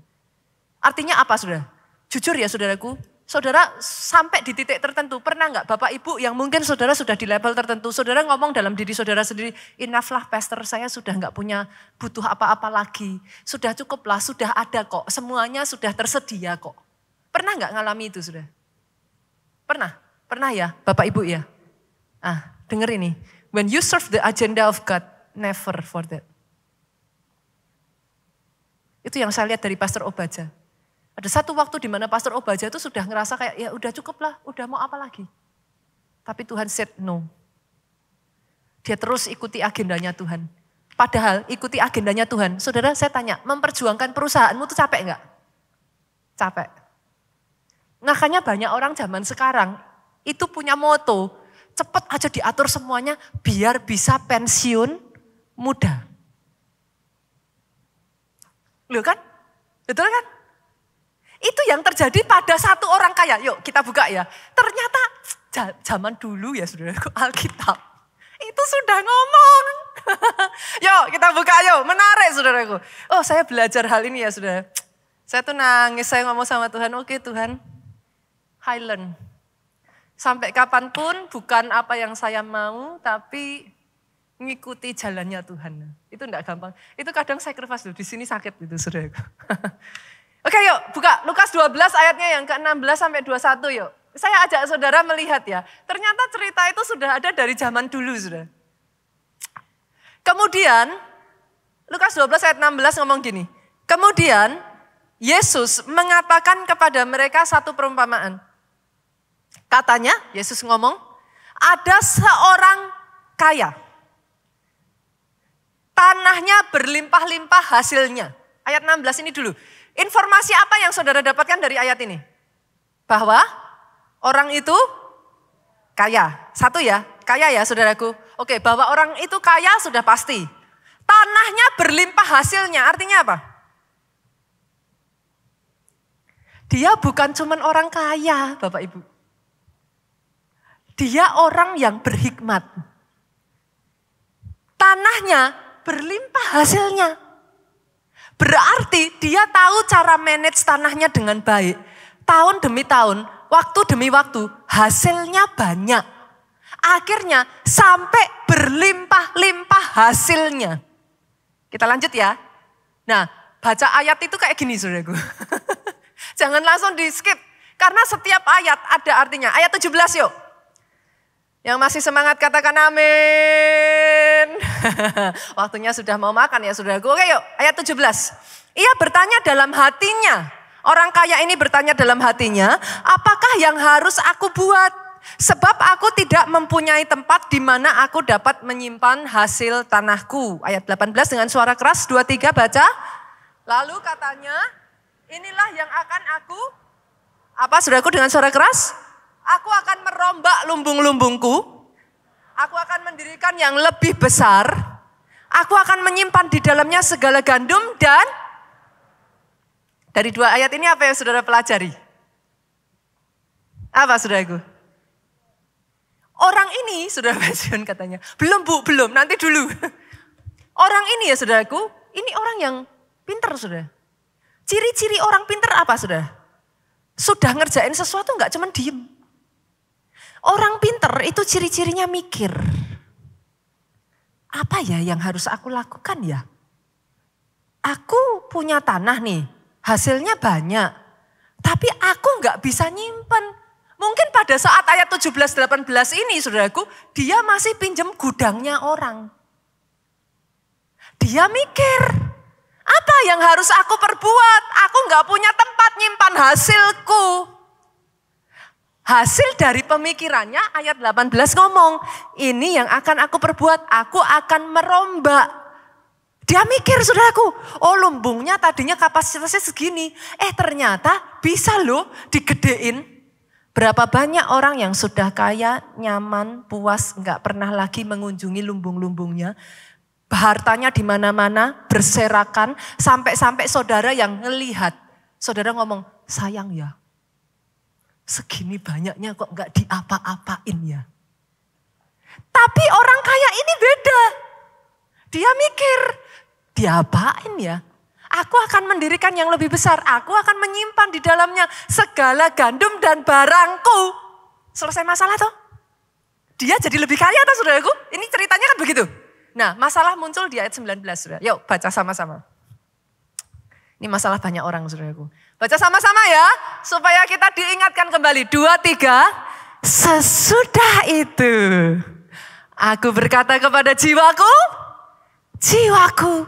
[SPEAKER 1] Artinya apa, saudara? Jujur ya, saudaraku, saudara sampai di titik tertentu, pernah nggak Bapak Ibu yang mungkin saudara sudah di level tertentu, saudara ngomong dalam diri saudara sendiri, enough lah pastor, saya sudah nggak punya butuh apa-apa lagi. Sudah cukup lah, sudah ada kok, semuanya sudah tersedia kok. Pernah nggak ngalami itu, saudara? Pernah? Pernah ya, Bapak Ibu ya? Denger ini, when you serve the agenda of God, never for that. Itu yang saya lihat dari Pastor Obaja. Ada satu waktu di mana Pastor Obaja itu sudah ngerasa kayak ya udah cukup lah, udah mau apa lagi. Tapi Tuhan said no. Dia terus ikuti agendanya Tuhan. Padahal ikuti agendanya Tuhan. Saudara saya tanya, memperjuangkan perusahaanmu itu capek enggak? Capek. Makanya banyak orang zaman sekarang itu punya moto, cepet aja diatur semuanya biar bisa pensiun muda. Loh kan? Betul kan? Itu yang terjadi pada satu orang kaya. Yuk kita buka ya. Ternyata zaman dulu ya saudaraku, Alkitab. Itu sudah ngomong. Yuk kita buka yuk. Menarik saudaraku. Oh saya belajar hal ini ya saudara. Saya tuh nangis, saya ngomong sama Tuhan. Oke Tuhan, Highland. Sampai kapanpun bukan apa yang saya mau, tapi ngikuti jalannya Tuhan. Itu enggak gampang. Itu kadang sacrifice loh, di sini sakit gitu saudaraku. Oke yuk buka Lukas 12 ayatnya yang ke-16 sampai 21 yuk. Saya ajak saudara melihat ya. Ternyata cerita itu sudah ada dari zaman dulu saudara. Kemudian Lukas 12 ayat 16 ngomong gini. Kemudian Yesus mengatakan kepada mereka satu perumpamaan. Katanya Yesus ngomong, ada seorang kaya. Tanahnya berlimpah-limpah hasilnya. Ayat 16 ini dulu. Informasi apa yang saudara dapatkan dari ayat ini? Bahwa orang itu kaya. Satu ya, kaya ya saudaraku. Oke, bahwa orang itu kaya sudah pasti. Tanahnya berlimpah hasilnya, artinya apa? Dia bukan cuman orang kaya, Bapak Ibu. Dia orang yang berhikmat. Tanahnya berlimpah hasilnya. Berarti dia tahu cara manage tanahnya dengan baik. Tahun demi tahun, waktu demi waktu, hasilnya banyak. Akhirnya sampai berlimpah-limpah hasilnya. Kita lanjut ya. Nah, baca ayat itu kayak gini saudaraku. Jangan langsung di skip. Karena setiap ayat ada artinya. Ayat 17 yuk. Yang masih semangat katakan amin. Waktunya sudah mau makan ya saudaraku. Oke yuk, ayat 17. Ia bertanya dalam hatinya. Orang kaya ini bertanya dalam hatinya, apakah yang harus aku buat? Sebab aku tidak mempunyai tempat di mana aku dapat menyimpan hasil tanahku. Ayat 18 dengan suara keras, 2-3 baca. Lalu katanya, inilah yang akan aku, apa saudaraku dengan suara keras? Aku akan merombak lumbung-lumbungku. Aku akan mendirikan yang lebih besar. Aku akan menyimpan di dalamnya segala gandum dan dari 2 ayat ini apa yang saudara pelajari? Apa saudaraku? Orang ini, saudara pensiun katanya. Belum Bu, belum, nanti dulu. Orang ini ya saudaraku, ini orang yang pinter saudara. Ciri-ciri orang pinter apa saudara? Sudah ngerjain sesuatu enggak cuman diem. Orang pinter itu ciri-cirinya mikir. Apa ya yang harus aku lakukan ya? Aku punya tanah nih, hasilnya banyak. Tapi aku enggak bisa nyimpen. Mungkin pada saat ayat 17-18 ini saudaraku, dia masih pinjam gudangnya orang. Dia mikir, apa yang harus aku perbuat? Aku enggak punya tempat nyimpan hasilku. Hasil dari pemikirannya ayat 18 ngomong, ini yang akan aku perbuat, aku akan merombak. Dia mikir saudaraku, oh lumbungnya tadinya kapasitasnya segini. Ternyata bisa loh digedein. Berapa banyak orang yang sudah kaya, nyaman, puas, enggak pernah lagi mengunjungi lumbung-lumbungnya. Hartanya di mana-mana, berserakan, sampai-sampai saudara yang ngelihat. Saudara ngomong, sayang ya. Segini banyaknya kok enggak diapa-apain ya. Tapi orang kaya ini beda. Dia mikir, diapain ya? Aku akan mendirikan yang lebih besar. Aku akan menyimpan di dalamnya segala gandum dan barangku. Selesai masalah toh? Dia jadi lebih kaya toh saudaraku? Ini ceritanya kan begitu. Nah masalah muncul di ayat 19 saudara. Yuk baca sama-sama. Ini masalah banyak orang saudaraku. Baca sama-sama ya, supaya kita diingatkan kembali. 2, 3, sesudah itu aku berkata kepada jiwaku, jiwaku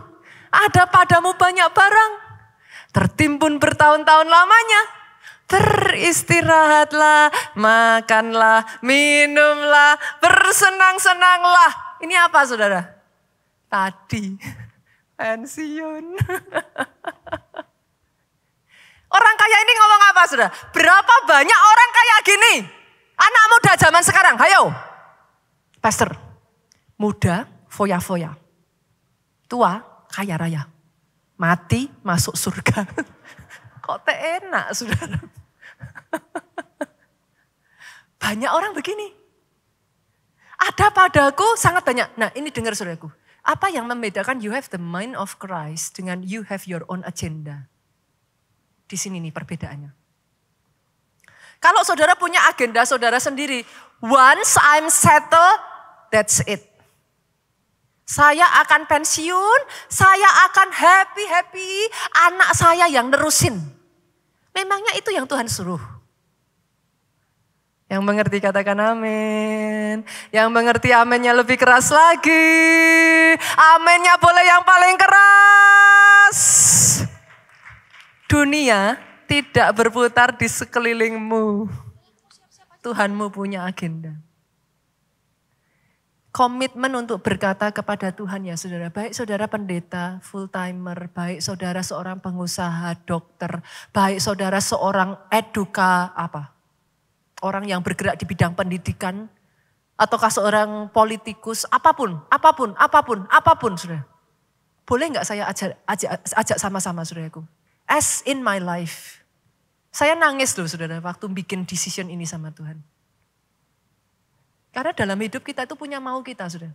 [SPEAKER 1] ada padamu banyak barang, tertimbun bertahun-tahun lamanya. Beristirahatlah, makanlah, minumlah, bersenang-senanglah. Ini apa saudara? Tadi pensiun. Orang kaya ini ngomong apa saudara? Berapa banyak orang kaya gini? Anak muda zaman sekarang, hayo. Pastor, muda foya-foya. Tua kaya raya. Mati masuk surga. Kok enak saudara? Banyak orang begini. Ada padaku sangat banyak. Nah ini dengar saudaraku. Apa yang membedakan you have the mind of Christ dengan you have your own agenda? Di sini nih perbedaannya. Kalau saudara punya agenda saudara sendiri, once I'm settled, that's it. Saya akan pensiun, saya akan happy-happy, anak saya yang nerusin. Memangnya itu yang Tuhan suruh? Yang mengerti katakan amin. Yang mengerti aminnya lebih keras lagi. Aminnya boleh yang paling keras. Dunia tidak berputar di sekelilingmu. Tuhanmu punya agenda. Komitmen untuk berkata kepada Tuhan ya saudara. Baik saudara pendeta, full timer, baik saudara seorang pengusaha, dokter, baik saudara seorang orang yang bergerak di bidang pendidikan, ataukah seorang politikus, apapun saudara. Boleh nggak saya ajak sama-sama saudaraku? As in my life, Saya nangis loh saudara waktu bikin decision ini sama Tuhan. Karena dalam hidup kita itu punya mau kita saudara.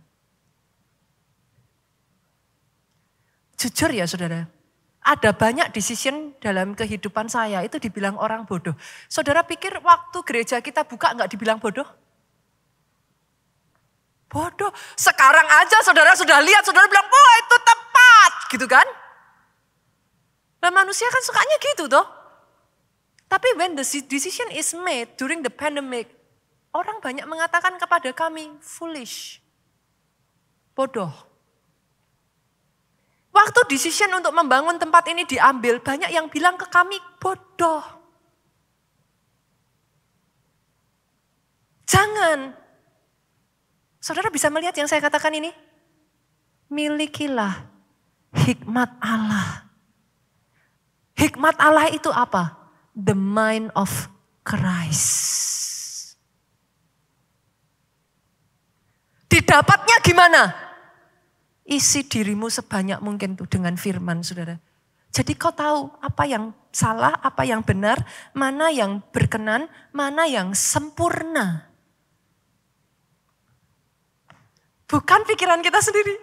[SPEAKER 1] Jujur ya saudara, ada banyak decision dalam kehidupan saya itu dibilang orang bodoh. Saudara pikir waktu gereja kita buka nggak dibilang bodoh? Bodoh. Sekarang aja saudara sudah lihat, saudara bilang, wah itu tepat gitu kan. Nah manusia kan sukanya gitu toh. Tapi when the decision is made during the pandemic, orang banyak mengatakan kepada kami, foolish, bodoh. Waktu decision untuk membangun tempat ini diambil, banyak yang bilang ke kami, bodoh. Jangan. Saudara bisa melihat yang saya katakan ini? Milikilah hikmat Allah. Hikmat Allah itu apa? The mind of Christ. Didapatnya gimana? Isi dirimu sebanyak mungkin tuh dengan firman saudara. Jadi kau tahu apa yang salah, apa yang benar, mana yang berkenan, mana yang sempurna. Bukan pikiran kita sendiri.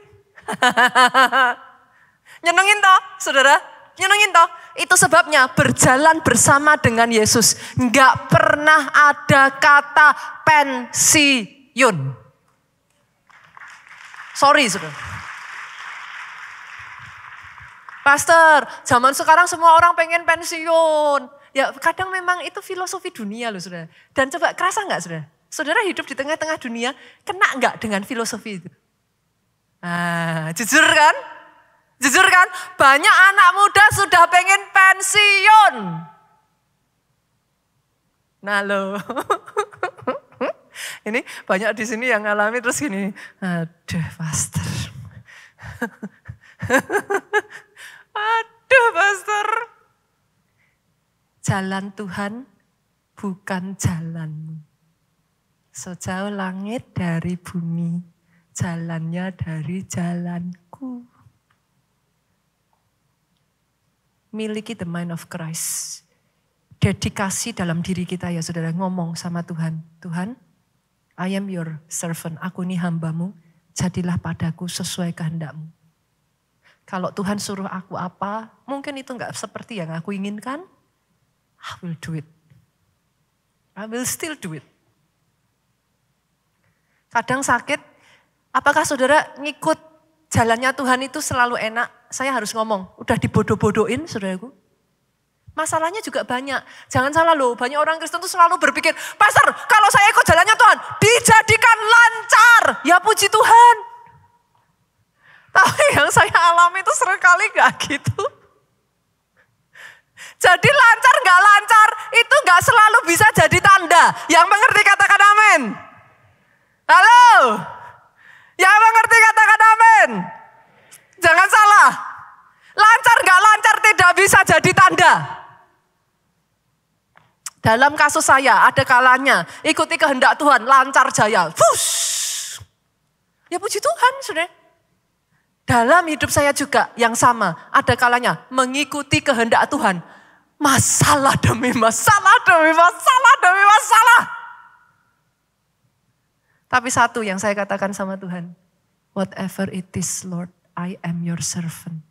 [SPEAKER 1] Nyenengin toh saudara, nyenengin toh. Itu sebabnya berjalan bersama dengan Yesus. Enggak pernah ada kata pensiun. Sorry saudara. Pastor, zaman sekarang semua orang pengen pensiun. Ya kadang memang itu filosofi dunia loh saudara. Dan coba kerasa enggak saudara? Saudara hidup di tengah-tengah dunia, kena enggak dengan filosofi itu? Ah, jujur kan? Jujur kan? Banyak anak muda sudah pengen pensiun. Nah loh. Ini banyak di sini yang ngalami terus gini. Aduh pastor. Aduh pastor. Jalan Tuhan bukan jalanmu. Sejauh langit dari bumi, jalannya dari jalanku. Miliki the mind of Christ. Dedikasi dalam diri kita ya saudara, ngomong sama Tuhan. Tuhan, I am your servant, aku ini hambamu, jadilah padaku sesuai kehendakmu. Kalau Tuhan suruh aku apa, mungkin itu enggak seperti yang aku inginkan, I will do it. I will still do it. Kadang sakit, apakah saudara ngikut jalannya Tuhan itu selalu enak? Saya harus ngomong, udah dibodoh-bodohin saudaraku. Masalahnya juga banyak. Jangan salah loh, banyak orang Kristen itu selalu berpikir, Pastor, kalau saya ikut jalannya Tuhan, dijadikan lancar. Ya puji Tuhan. Tapi yang saya alami itu seringkali gak gitu. Jadi lancar gak lancar, itu gak selalu bisa jadi tanda. Yang mengerti katakan amin. Halo? Yang mengerti katakan amin. Jangan salah. Lancar gak lancar tidak bisa jadi tanda. Dalam kasus saya ada kalanya ikuti kehendak Tuhan, lancar jaya. Fush. Ya puji Tuhan sudah. Dalam hidup saya juga yang sama, ada kalanya mengikuti kehendak Tuhan. Masalah demi masalah demi masalah demi masalah. Tapi satu yang saya katakan sama Tuhan, whatever it is Lord, I am your servant.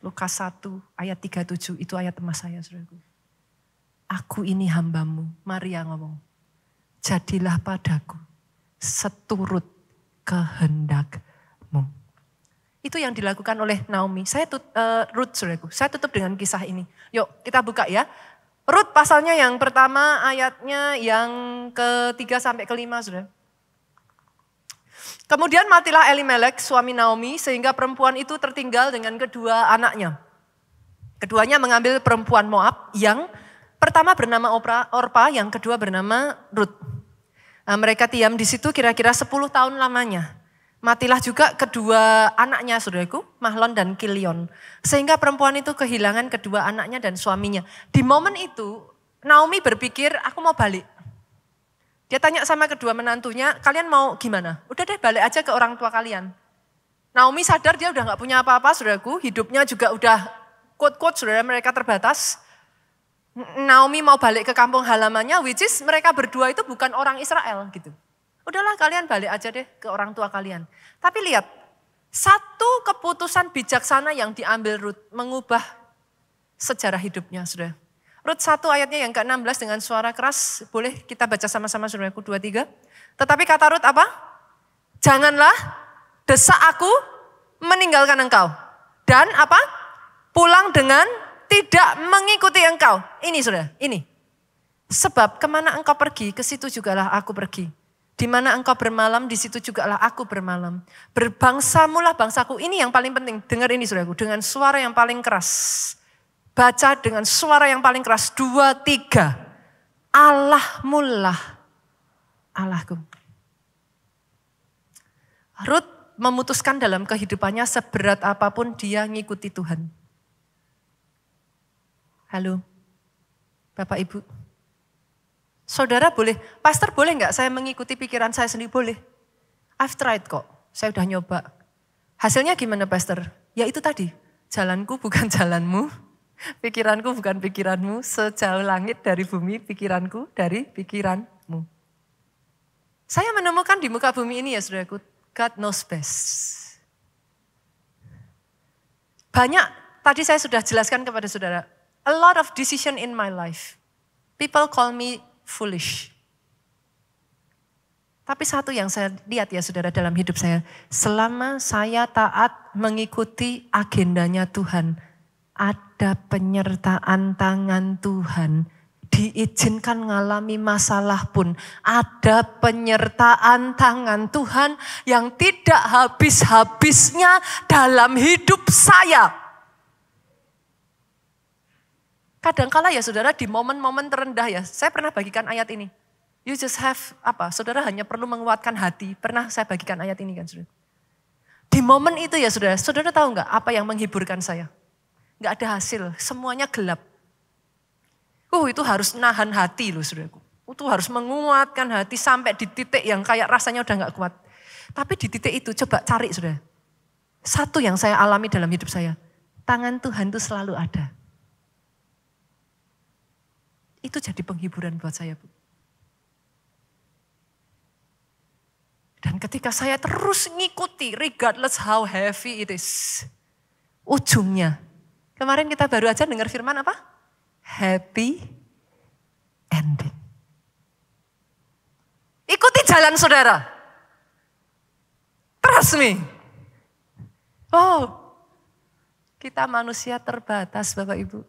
[SPEAKER 1] Lukas 1 ayat 37 itu ayat emas saya saudaraku. Aku ini hambamu, Maria ngomong. Jadilah padaku seturut kehendakmu. Itu yang dilakukan oleh Naomi. Saya Ruth saudaraku, saya tutup dengan kisah ini. Yuk kita buka ya. Ruth pasalnya yang pertama ayatnya yang ke-3 sampai ke-5 saudara. Kemudian matilah Elimelek suami Naomi sehingga perempuan itu tertinggal dengan kedua anaknya. Keduanya mengambil perempuan Moab yang pertama bernama Orpa, yang kedua bernama Ruth. Nah, mereka diam di situ kira-kira 10 tahun lamanya. Matilah juga kedua anaknya saudaraku, Mahlon dan Kilion. Sehingga perempuan itu kehilangan kedua anaknya dan suaminya. Di momen itu Naomi berpikir aku mau balik. Dia tanya sama kedua menantunya, kalian mau gimana? Udah deh balik aja ke orang tua kalian. Naomi sadar dia udah gak punya apa-apa saudaraku, hidupnya juga udah quote-quote saudara mereka terbatas. Naomi mau balik ke kampung halamannya, which is mereka berdua itu bukan orang Israel gitu. Udahlah kalian balik aja deh ke orang tua kalian. Tapi lihat, satu keputusan bijaksana yang diambil Rut mengubah sejarah hidupnya, saudara. Rut 1 ayatnya yang ke-16 dengan suara keras, boleh kita baca sama-sama saudaraku, 2-3. Tetapi kata Rut apa? Janganlah desak aku meninggalkan engkau. Dan apa? Pulang dengan tidak mengikuti engkau. Ini saudara, ini. Sebab kemana engkau pergi, ke situ jugalah aku pergi. Di mana engkau bermalam, di situ jugalah aku bermalam. Berbangsamulah bangsaku. Ini yang paling penting. Dengar ini saudaraku, dengan suara yang paling keras. Baca dengan suara yang paling keras. 2, 3. Allahmulah Allahku. Rut memutuskan dalam kehidupannya seberat apapun dia ngikuti Tuhan. Halo, Bapak Ibu. Saudara boleh, pastor boleh enggak saya mengikuti pikiran saya sendiri? Boleh. I've tried kok, saya udah nyoba. Hasilnya gimana pastor? Ya itu tadi, jalanku bukan jalanmu, pikiranku bukan pikiranmu, sejauh langit dari bumi, pikiranku dari pikiranmu. Saya menemukan di muka bumi ini ya saudaraku, God knows best. Banyak, tadi saya sudah jelaskan kepada saudara, a lot of decision in my life. People call me foolish. Tapi satu yang saya lihat ya saudara dalam hidup saya. Selama saya taat mengikuti agendanya Tuhan. Ada penyertaan tangan Tuhan. Diizinkan mengalami masalah pun. Ada penyertaan tangan Tuhan yang tidak habis-habisnya dalam hidup saya. Kadangkala ya saudara di momen-momen terendah ya, saya pernah bagikan ayat ini. You just have saudara hanya perlu menguatkan hati. Pernah saya bagikan ayat ini kan saudara. Di momen itu ya saudara, saudara tahu nggak apa yang menghiburkan saya? Nggak ada hasil, semuanya gelap. Itu harus nahan hati loh saudaraku. Itu harus menguatkan hati sampai di titik yang kayak rasanya udah nggak kuat. Tapi di titik itu coba cari saudara. Satu yang saya alami dalam hidup saya, tangan Tuhan itu selalu ada. Itu jadi penghiburan buat saya, Bu. Dan ketika saya terus ngikuti, regardless how heavy it is. Ujungnya, kemarin kita baru aja dengar firman apa? Happy ending. Ikuti jalan saudara. Trust me. Kita manusia terbatas Bapak Ibu.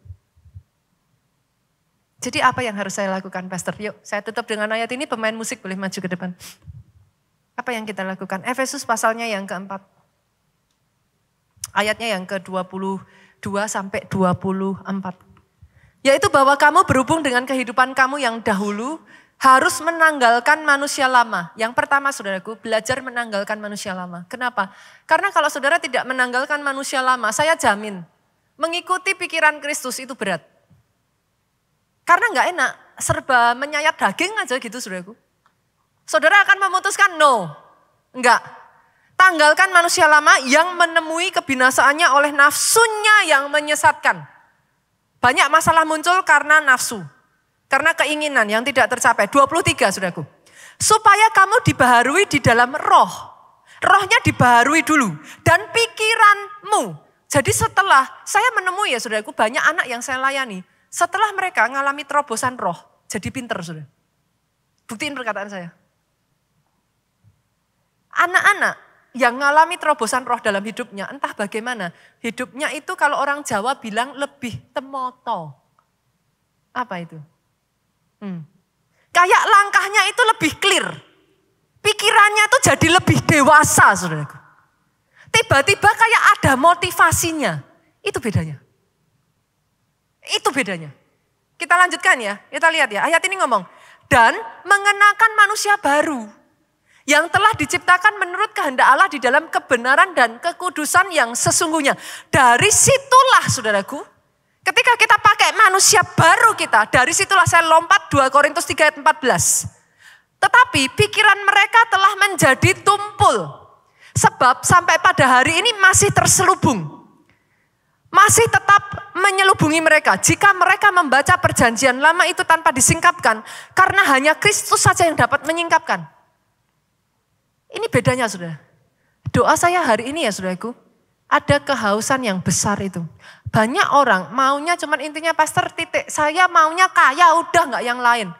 [SPEAKER 1] Jadi apa yang harus saya lakukan Pastor? Yuk saya tutup dengan ayat ini, pemain musik boleh maju ke depan. Apa yang kita lakukan? Efesus pasalnya yang ke-4. Ayatnya yang ke-22 sampai 24. Yaitu bahwa kamu berhubung dengan kehidupan kamu yang dahulu harus menanggalkan manusia lama. Yang pertama saudaraku, belajar menanggalkan manusia lama. Kenapa? Karena kalau saudara tidak menanggalkan manusia lama, saya jamin mengikuti pikiran Kristus itu berat. Karena enggak enak, serba menyayat daging aja gitu saudaraku. Saudara akan memutuskan no, enggak. Tanggalkan manusia lama yang menemui kebinasaannya oleh nafsunya yang menyesatkan. Banyak masalah muncul karena nafsu, karena keinginan yang tidak tercapai. 23 saudaraku. Supaya kamu dibaharui di dalam roh. Rohnya dibaharui dulu. Dan pikiranmu. Jadi setelah saya menemui ya saudaraku, banyak anak yang saya layani. Setelah mereka mengalami terobosan roh, jadi pinter saudara. Buktiin perkataan saya. Anak-anak yang mengalami terobosan roh dalam hidupnya, entah bagaimana. Hidupnya itu kalau orang Jawa bilang lebih temoto. Apa itu? Kayak langkahnya itu lebih clear. Pikirannya itu jadi lebih dewasa saudaraku. Tiba-tiba kayak ada motivasinya. Itu bedanya. Itu bedanya. Kita lanjutkan ya, kita lihat ya. Ayat ini ngomong, dan mengenakan manusia baru yang telah diciptakan menurut kehendak Allah di dalam kebenaran dan kekudusan yang sesungguhnya. Dari situlah saudaraku, ketika kita pakai manusia baru kita, dari situlah saya lompat 2 Korintus 3 ayat 14. Tetapi pikiran mereka telah menjadi tumpul. Sebab sampai pada hari ini masih terselubung. masih tetap menyelubungi mereka. Jika mereka membaca perjanjian lama itu tanpa disingkapkan, karena hanya Kristus saja yang dapat menyingkapkan. Ini bedanya saudara. Doa saya hari ini ya saudaraku, ada kehausan yang besar itu. Banyak orang maunya cuman intinya pastor titik, saya maunya kaya udah gak yang lain.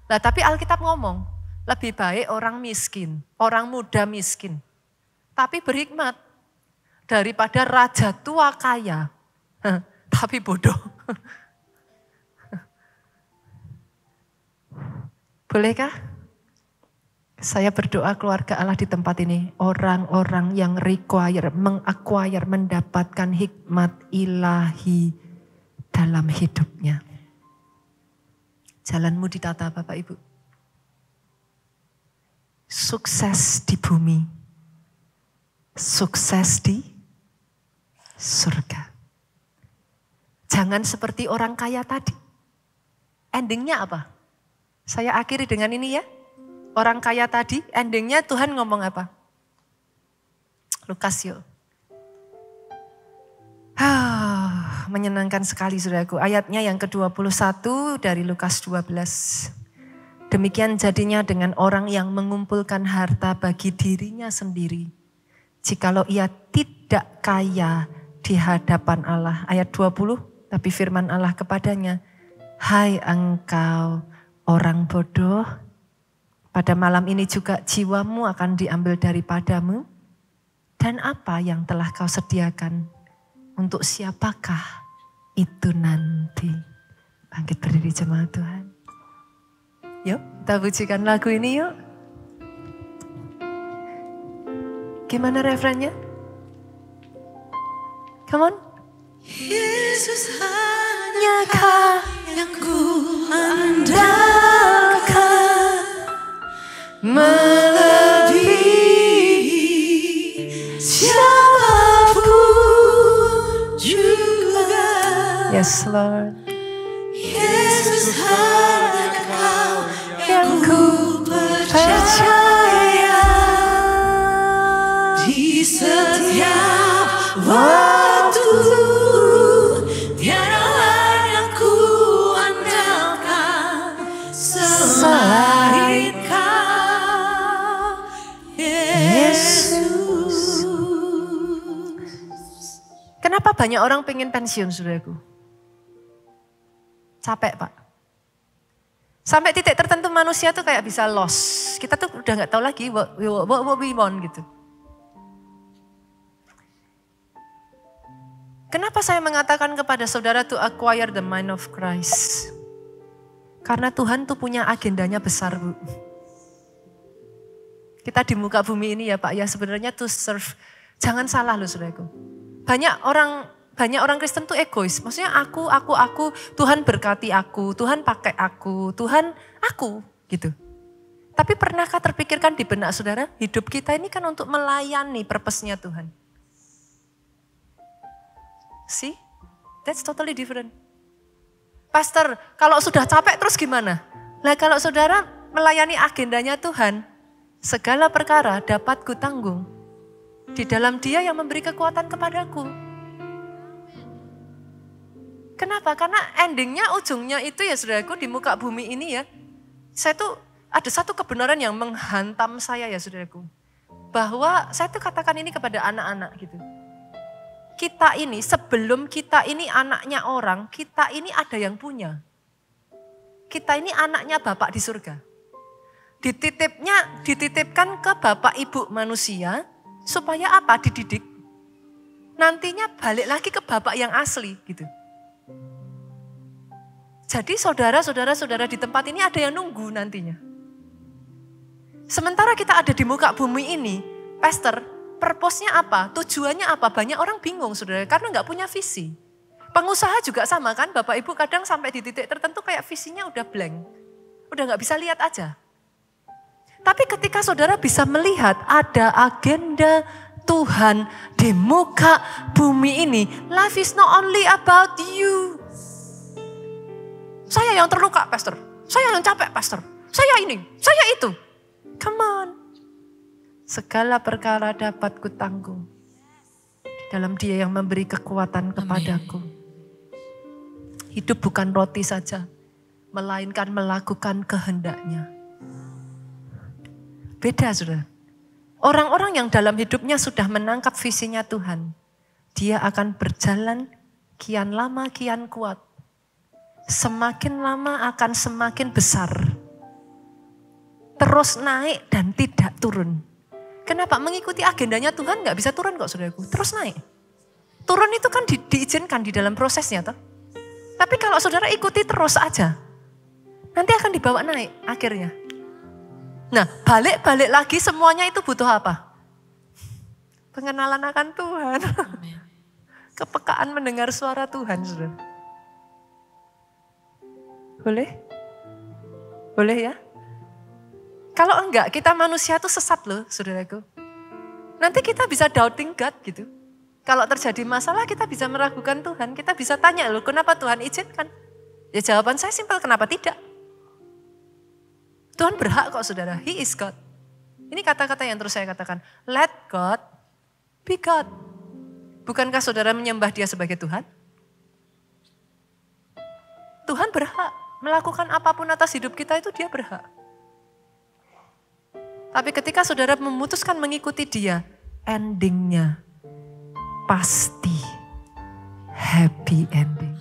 [SPEAKER 1] Nah tapi Alkitab ngomong, lebih baik orang miskin, orang muda miskin. Tapi berhikmat daripada raja tua kaya. Tapi bodoh. Bolehkah saya berdoa keluarga Allah di tempat ini, orang-orang yang mengacquire, mendapatkan hikmat ilahi dalam hidupnya. Jalanmu ditata Bapak Ibu. Sukses di bumi, sukses di surga. Jangan seperti orang kaya tadi. Endingnya apa? Saya akhiri dengan ini ya. Orang kaya tadi, endingnya Tuhan ngomong apa? Lukas yuk. Menyenangkan sekali saudaraku. Ayatnya yang ke-21 dari Lukas 12. Demikian jadinya dengan orang yang mengumpulkan harta bagi dirinya sendiri. Jikalau ia tidak kaya di hadapan Allah. Ayat 20. Tapi firman Allah kepadanya, hai engkau orang bodoh, pada malam ini juga jiwamu akan diambil daripadamu. Dan apa yang telah kau sediakan, untuk siapakah itu nanti? Bangkit berdiri jemaat Tuhan. Yuk kita pujikan lagu ini yuk. Gimana refrennya? Come on.
[SPEAKER 2] Yesus hanya Kau yang ku andalkan, melebihi siapapun juga.
[SPEAKER 1] Yes Lord.
[SPEAKER 2] Yesus hanya Kau yang ku percaya, di setiap waktu. Tiada lain yang ku andalkan selain Kau, Yesus.
[SPEAKER 1] Kenapa banyak orang pengen pensiun saudaraku? Capek Pak. Sampai titik tertentu manusia tuh kayak bisa lost. Kita tuh udah gak tahu lagi what we want gitu. Kenapa saya mengatakan kepada saudara to acquire the mind of Christ? Karena Tuhan tuh punya agendanya besar Bu. Kita di muka bumi ini ya Pak ya sebenarnya to serve. Jangan salah loh saudaraku. Banyak orang Kristen tuh egois. Maksudnya aku, Tuhan berkati aku, Tuhan pakai aku, Tuhan aku gitu. Tapi pernahkah terpikirkan di benak saudara, hidup kita ini kan untuk melayani purpose-nya Tuhan. See, that's totally different. Pastor, kalau sudah capek terus gimana? Nah kalau saudara melayani agendanya Tuhan, segala perkara dapat kutanggung. Di dalam Dia yang memberi kekuatan kepadaku. Kenapa? Karena endingnya, ujungnya itu ya saudaraku di muka bumi ini ya. Saya tuh ada satu kebenaran yang menghantam saya ya saudaraku. Bahwa saya tuh katakan ini kepada anak-anak gitu. Kita ini, sebelum kita ini anaknya orang, kita ini ada yang punya. Kita ini anaknya Bapak di surga. Dititipkan ke Bapak Ibu manusia, supaya apa? Dididik. Nantinya balik lagi ke Bapak yang asli gitu. Jadi saudara-saudara di tempat ini ada yang nunggu nantinya. Sementara kita ada di muka bumi ini, Pastor, purpose-nya apa? Tujuannya apa? Banyak orang bingung saudara, karena gak punya visi. Pengusaha juga sama kan, Bapak Ibu kadang sampai di titik tertentu kayak visinya udah blank. Udah gak bisa lihat aja. Tapi ketika saudara bisa melihat ada agenda Tuhan di muka bumi ini, life is not only about you. Saya yang terluka, Pastor. Saya yang capek, Pastor. Saya ini, saya itu. Come on. Segala perkara dapat kutanggung. dalam Dia yang memberi kekuatan kepadaku. Hidup bukan roti saja, melainkan melakukan kehendak-Nya. Beda, saudara. Orang-orang yang dalam hidupnya sudah menangkap visinya Tuhan, dia akan berjalan kian lama kian kuat. Semakin lama akan semakin besar. Terus naik dan tidak turun. Kenapa? Mengikuti agendanya Tuhan gak bisa turun kok saudaraku. Terus naik. Turun itu kan diizinkan di dalam prosesnya toh. Tapi kalau saudara ikuti terus aja, nanti akan dibawa naik akhirnya. Nah, balik-balik lagi semuanya itu butuh apa? Pengenalan akan Tuhan. Kepekaan mendengar suara Tuhan, saudara. Boleh? Boleh ya? Kalau enggak, kita manusia itu sesat loh, saudaraku. Nanti kita bisa doubting God gitu. Kalau terjadi masalah kita bisa meragukan Tuhan. Kita bisa tanya loh, kenapa Tuhan izinkan? Ya jawaban saya simpel, kenapa tidak? Tuhan berhak kok saudara, He is God. Ini kata-kata yang terus saya katakan, let God be God. Bukankah saudara menyembah Dia sebagai Tuhan? Tuhan berhak melakukan apapun atas hidup kita itu Dia berhak. Tapi ketika saudara memutuskan mengikuti Dia, endingnya pasti happy ending.